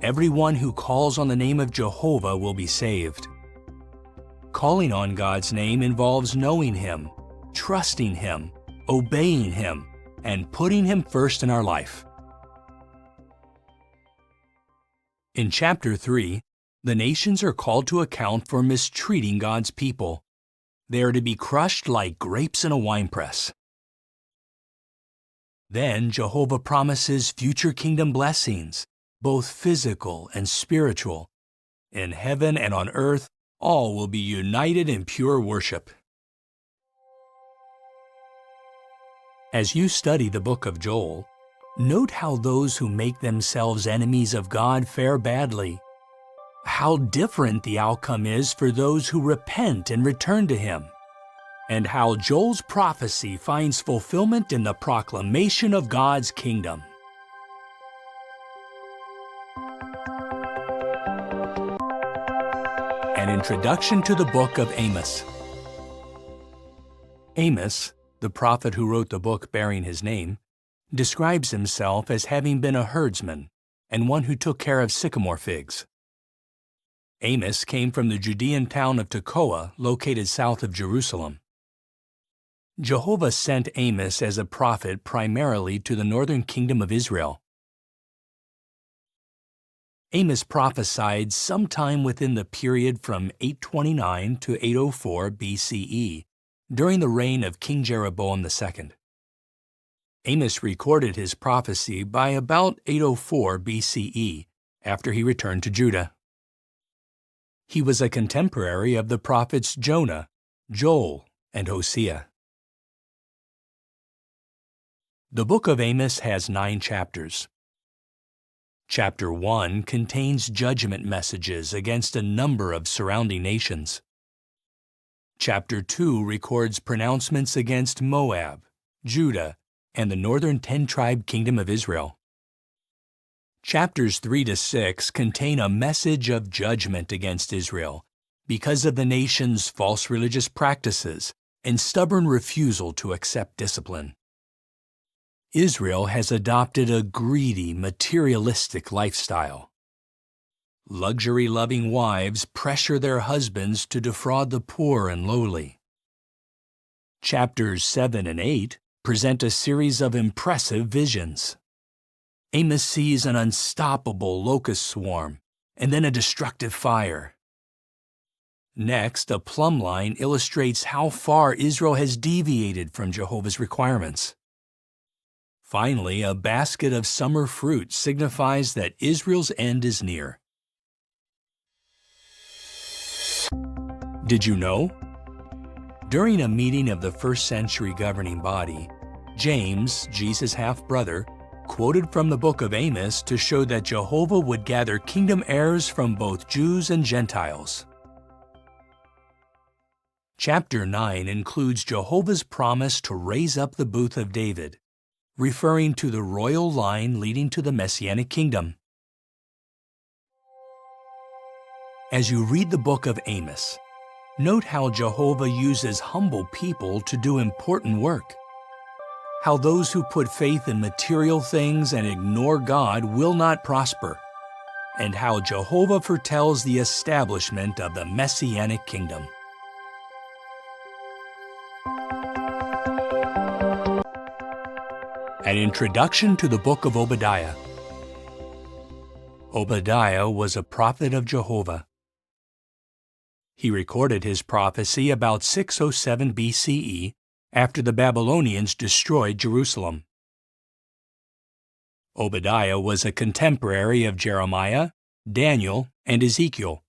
Speaker 1: "Everyone who calls on the name of Jehovah will be saved." Calling on God's name involves knowing Him, trusting Him, obeying Him, and putting Him first in our life. In chapter 3, the nations are called to account for mistreating God's people. They are to be crushed like grapes in a winepress. Then Jehovah promises future kingdom blessings, both physical and spiritual. In heaven and on earth, all will be united in pure worship. As you study the book of Joel, note how those who make themselves enemies of God fare badly. How different the outcome is for those who repent and return to Him, and how Joel's prophecy finds fulfillment in the proclamation of God's kingdom. An introduction to the book of Amos. Amos, the prophet who wrote the book bearing his name, describes himself as having been a herdsman and one who took care of sycamore figs. Amos came from the Judean town of Tekoa, located south of Jerusalem. Jehovah sent Amos as a prophet primarily to the northern kingdom of Israel. Amos prophesied sometime within the period from 829 to 804 BCE, during the reign of King Jeroboam II. Amos recorded his prophecy by about 804 BCE, after he returned to Judah. He was a contemporary of the prophets Jonah, Joel, and Hosea. The book of Amos has 9 chapters. Chapter 1 contains judgment messages against a number of surrounding nations. Chapter 2 records pronouncements against Moab, Judah, and the northern 10-tribe kingdom of Israel. Chapters 3 to 6 contain a message of judgment against Israel because of the nation's false religious practices and stubborn refusal to accept discipline. Israel has adopted a greedy, materialistic lifestyle. Luxury-loving wives pressure their husbands to defraud the poor and lowly. Chapters 7 and 8 present a series of impressive visions. Amos sees an unstoppable locust swarm, and then a destructive fire. Next, a plumb line illustrates how far Israel has deviated from Jehovah's requirements. Finally, a basket of summer fruit signifies that Israel's end is near. Did you know? During a meeting of the first century governing body, James, Jesus' half-brother, quoted from the book of Amos to show that Jehovah would gather kingdom heirs from both Jews and Gentiles. Chapter 9 includes Jehovah's promise to raise up the booth of David, referring to the royal line leading to the Messianic kingdom. As you read the book of Amos, note how Jehovah uses humble people to do important work. how those who put faith in material things and ignore God will not prosper, and how Jehovah foretells the establishment of the Messianic kingdom. An introduction to the book of Obadiah. Obadiah was a prophet of Jehovah. He recorded his prophecy about 607 BCE after the Babylonians destroyed Jerusalem. Obadiah was a contemporary of Jeremiah, Daniel, and Ezekiel.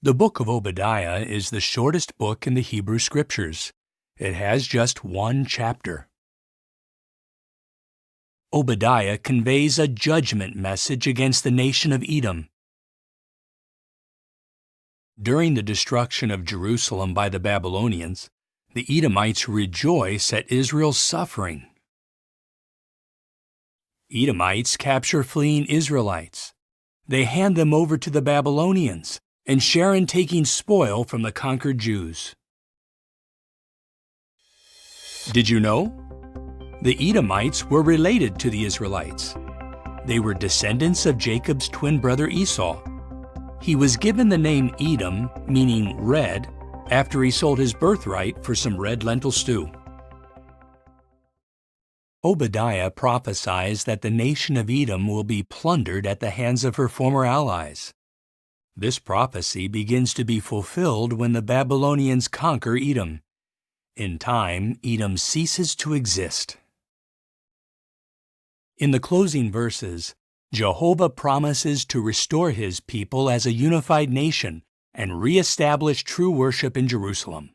Speaker 1: The book of Obadiah is the shortest book in the Hebrew Scriptures. It has just one chapter. Obadiah conveys a judgment message against the nation of Edom. During the destruction of Jerusalem by the Babylonians, the Edomites rejoice at Israel's suffering. Edomites capture fleeing Israelites. They hand them over to the Babylonians and share in taking spoil from the conquered Jews. Did you know? The Edomites were related to the Israelites. They were descendants of Jacob's twin brother Esau. He was given the name Edom, meaning red, after he sold his birthright for some red lentil stew. Obadiah prophesies that the nation of Edom will be plundered at the hands of her former allies. This prophecy begins to be fulfilled when the Babylonians conquer Edom. In time, Edom ceases to exist. In the closing verses, Jehovah promises to restore his people as a unified nation and re-establish true worship in Jerusalem.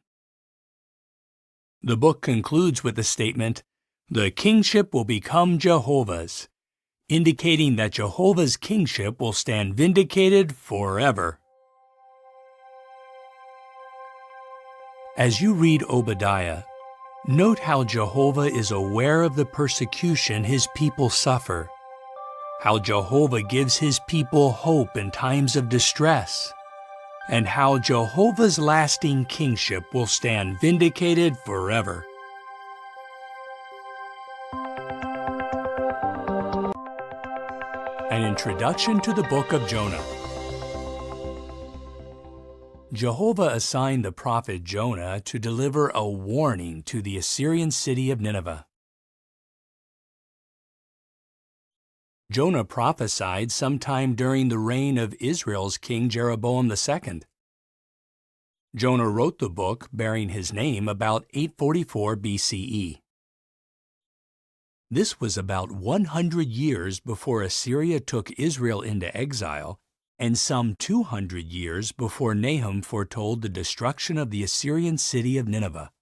Speaker 1: The book concludes with the statement, "The kingship will become Jehovah's," indicating that Jehovah's kingship will stand vindicated forever. As you read Obadiah, note how Jehovah is aware of the persecution his people suffer, how Jehovah gives his people hope in times of distress, and how Jehovah's lasting kingship will stand vindicated forever. An introduction to the book of Jonah. Jehovah assigned the prophet Jonah to deliver a warning to the Assyrian city of Nineveh. Jonah prophesied sometime during the reign of Israel's king Jeroboam II. Jonah wrote the book bearing his name about 844 BCE. This was about 100 years before Assyria took Israel into exile, and some 200 years before Nahum foretold the destruction of the Assyrian city of Nineveh.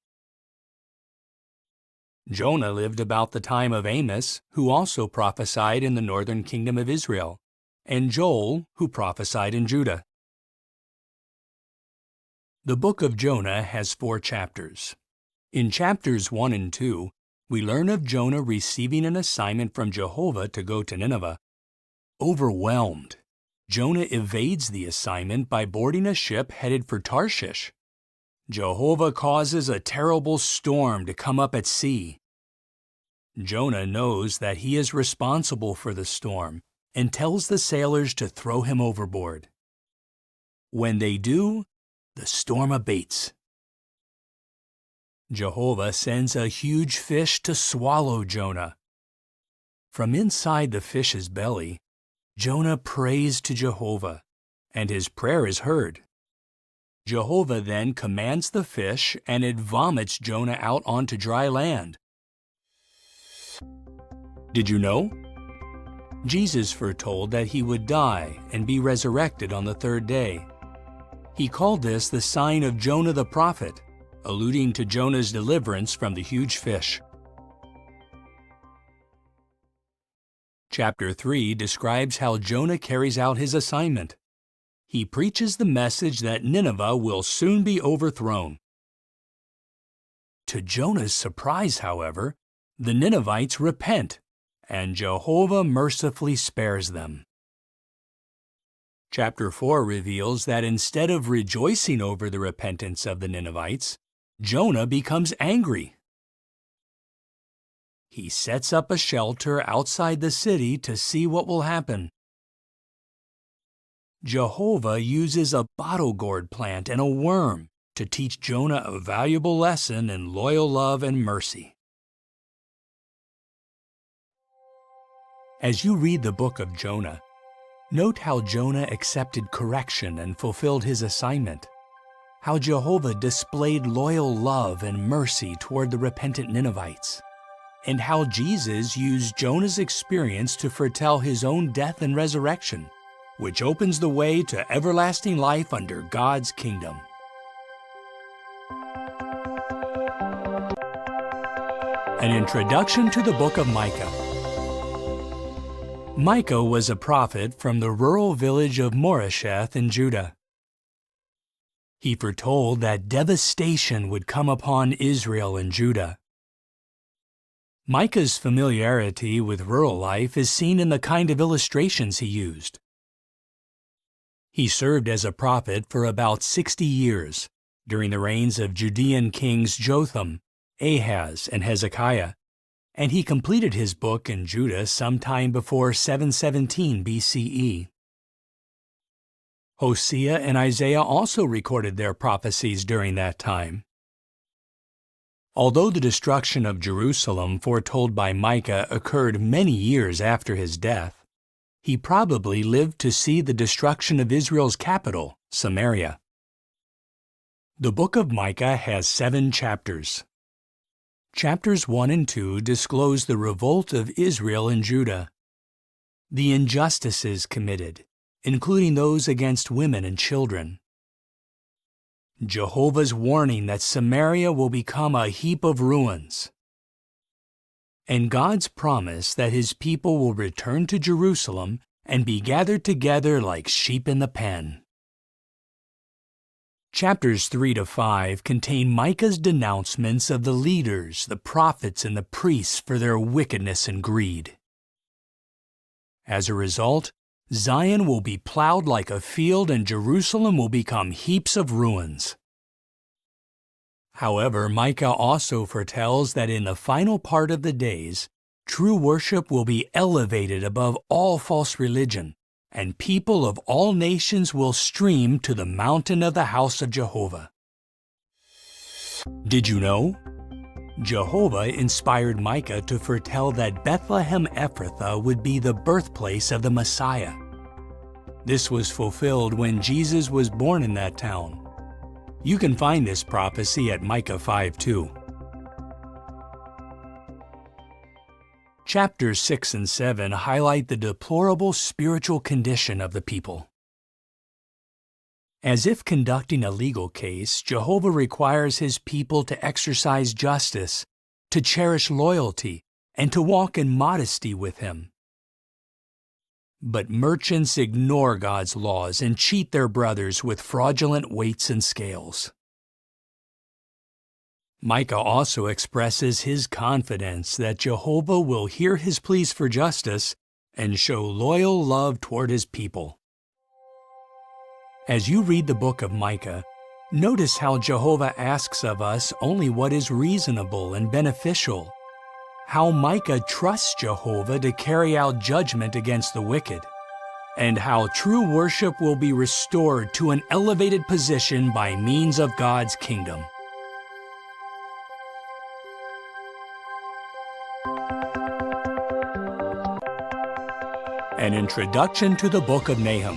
Speaker 1: Jonah lived about the time of Amos, who also prophesied in the northern kingdom of Israel, and Joel, who prophesied in Judah. The book of Jonah has 4 chapters. In chapters 1 and 2, we learn of Jonah receiving an assignment from Jehovah to go to Nineveh. Overwhelmed, Jonah evades the assignment by boarding a ship headed for Tarshish. Jehovah causes a terrible storm to come up at sea. Jonah knows that he is responsible for the storm and tells the sailors to throw him overboard. When they do, the storm abates. Jehovah sends a huge fish to swallow Jonah. From inside the fish's belly, Jonah prays to Jehovah, and his prayer is heard. Jehovah then commands the fish, and it vomits Jonah out onto dry land. Did you know? Jesus foretold that he would die and be resurrected on the 3rd day. He called this the sign of Jonah the prophet, alluding to Jonah's deliverance from the huge fish. Chapter 3 describes how Jonah carries out his assignment. He preaches the message that Nineveh will soon be overthrown. To Jonah's surprise, however, the Ninevites repent, and Jehovah mercifully spares them. Chapter 4 reveals that instead of rejoicing over the repentance of the Ninevites, Jonah becomes angry. he sets up a shelter outside the city to see what will happen. Jehovah uses a bottle gourd plant and a worm to teach Jonah a valuable lesson in loyal love and mercy. As you read the book of Jonah, note how Jonah accepted correction and fulfilled his assignment, how Jehovah displayed loyal love and mercy toward the repentant Ninevites, and how Jesus used Jonah's experience to foretell his own death and resurrection, which opens the way to everlasting life under God's kingdom. An introduction to the book of Micah. Micah was a prophet from the rural village of Moresheth in Judah. He foretold that devastation would come upon Israel and Judah. Micah's familiarity with rural life is seen in the kind of illustrations he used. He served as a prophet for about 60 years during the reigns of Judean kings Jotham, Ahaz, and Hezekiah, and he completed his book in Judah sometime before 717 BCE. Hosea and Isaiah also recorded their prophecies during that time. Although the destruction of Jerusalem foretold by Micah occurred many years after his death, he probably lived to see the destruction of Israel's capital, Samaria. The book of Micah has 7 chapters. Chapters 1 and 2 disclose the revolt of Israel and Judah, the injustices committed, including those against women and children, Jehovah's warning that Samaria will become a heap of ruins, and God's promise that His people will return to Jerusalem and be gathered together like sheep in the pen. Chapters 3 to 5 contain Micah's denouncements of the leaders, the prophets, and the priests for their wickedness and greed. As a result, Zion will be plowed like a field and Jerusalem will become heaps of ruins. However, Micah also foretells that in the final part of the days, true worship will be elevated above all false religion, and people of all nations will stream to the mountain of the house of Jehovah. Did you know? Jehovah inspired Micah to foretell that Bethlehem Ephrathah would be the birthplace of the Messiah. This was fulfilled when Jesus was born in that town. You can find this prophecy at Micah 5:2. Chapters 6 and 7 highlight the deplorable spiritual condition of the people. As if conducting a legal case, Jehovah requires His people to exercise justice, to cherish loyalty, and to walk in modesty with Him. But merchants ignore God's laws and cheat their brothers with fraudulent weights and scales. Micah also expresses his confidence that Jehovah will hear his pleas for justice and show loyal love toward His people. As you read the book of Micah, notice how Jehovah asks of us only what is reasonable and beneficial, how Micah trusts Jehovah to carry out judgment against the wicked, and how true worship will be restored to an elevated position by means of God's kingdom. An introduction to the book of Nahum.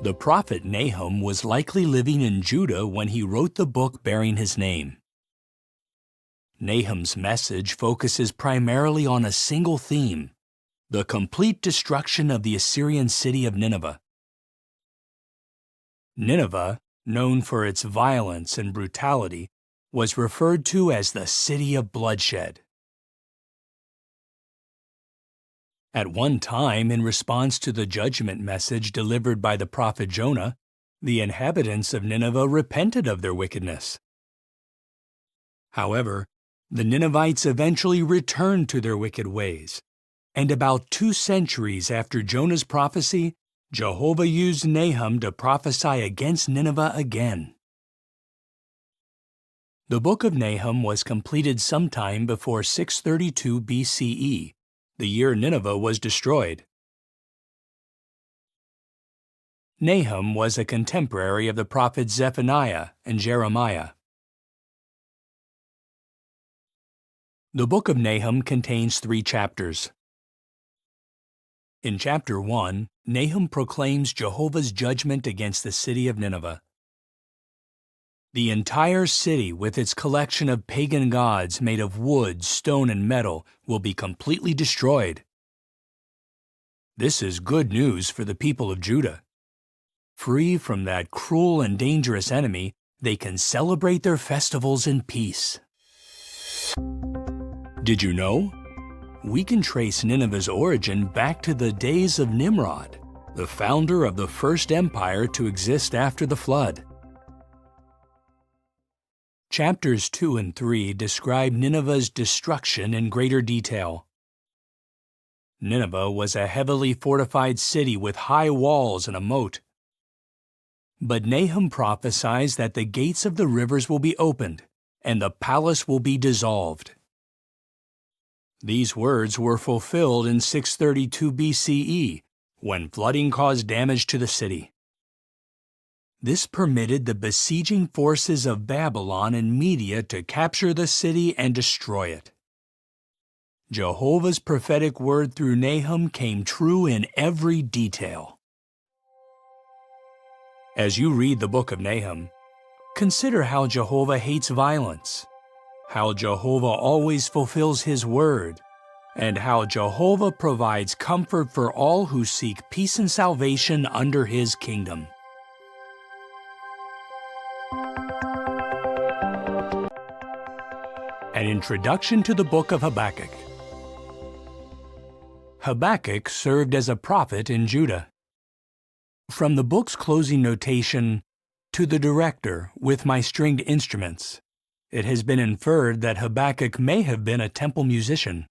Speaker 1: The prophet Nahum was likely living in Judah when he wrote the book bearing his name. Nahum's message focuses primarily on a single theme: the complete destruction of the Assyrian city of Nineveh. Nineveh, known for its violence and brutality, was referred to as the city of bloodshed. At one time, in response to the judgment message delivered by the prophet Jonah, the inhabitants of Nineveh repented of their wickedness. However, the Ninevites eventually returned to their wicked ways, and about 2 centuries after Jonah's prophecy, Jehovah used Nahum to prophesy against Nineveh again. The book of Nahum was completed sometime before 632 BCE, the year Nineveh was destroyed. Nahum was a contemporary of the prophets Zephaniah and Jeremiah. The book of Nahum contains 3 chapters. In chapter 1, Nahum proclaims Jehovah's judgment against the city of Nineveh. The entire city, with its collection of pagan gods made of wood, stone, and metal, will be completely destroyed. This is good news for the people of Judah. Free from that cruel and dangerous enemy, they can celebrate their festivals in peace. Did you know? We can trace Nineveh's origin back to the days of Nimrod, the founder of the first empire to exist after the flood. Chapters 2 and 3 describe Nineveh's destruction in greater detail. Nineveh was a heavily fortified city with high walls and a moat. But Nahum prophesies that the gates of the rivers will be opened, and the palace will be dissolved. These words were fulfilled in 632 BCE, when flooding caused damage to the city. This permitted the besieging forces of Babylon and Media to capture the city and destroy it. Jehovah's prophetic word through Nahum came true in every detail. As you read the book of Nahum, consider how Jehovah hates violence, how Jehovah always fulfills His word, and how Jehovah provides comfort for all who seek peace and salvation under His kingdom. An introduction to the book of Habakkuk. Habakkuk served as a prophet in Judah. From the book's closing notation, "To the director with my stringed instruments," it has been inferred that Habakkuk may have been a temple musician.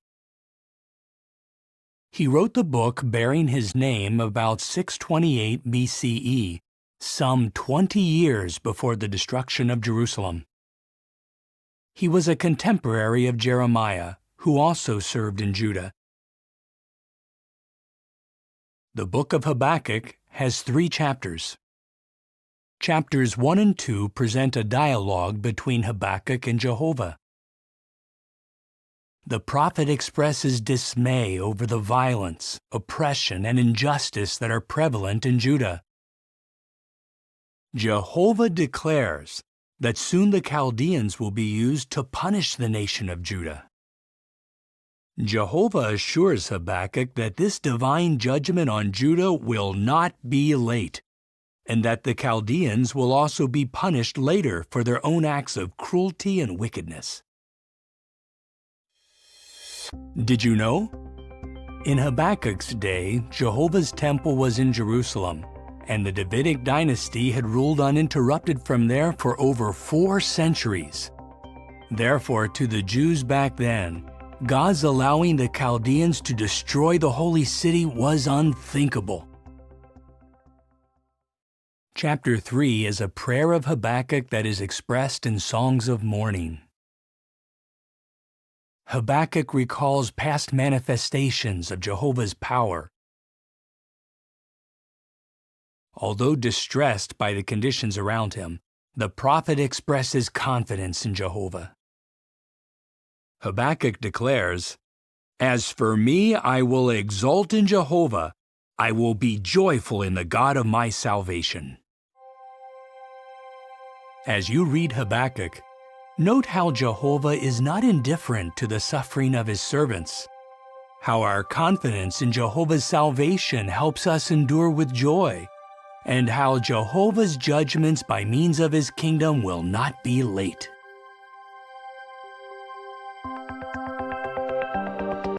Speaker 1: He wrote the book bearing his name about 628 BCE, some 20 years before the destruction of Jerusalem. He was a contemporary of Jeremiah, who also served in Judah. The book of Habakkuk has 3 chapters. Chapters 1 and 2 present a dialogue between Habakkuk and Jehovah. The prophet expresses dismay over the violence, oppression, and injustice that are prevalent in Judah. Jehovah declares that soon the Chaldeans will be used to punish the nation of Judah. Jehovah assures Habakkuk that this divine judgment on Judah will not be late, and that the Chaldeans will also be punished later for their own acts of cruelty and wickedness. Did you know? In Habakkuk's day, Jehovah's temple was in Jerusalem, and the Davidic dynasty had ruled uninterrupted from there for over 4 centuries. Therefore, to the Jews back then, God's allowing the Chaldeans to destroy the holy city was unthinkable. Chapter 3 is a prayer of Habakkuk that is expressed in songs of mourning. Habakkuk recalls past manifestations of Jehovah's power. Although distressed by the conditions around him, the prophet expresses confidence in Jehovah. Habakkuk declares, "As for me, I will exult in Jehovah. I will be joyful in the God of my salvation." As you read Habakkuk, note how Jehovah is not indifferent to the suffering of His servants, how our confidence in Jehovah's salvation helps us endure with joy, and how Jehovah's judgments by means of His kingdom will not be late.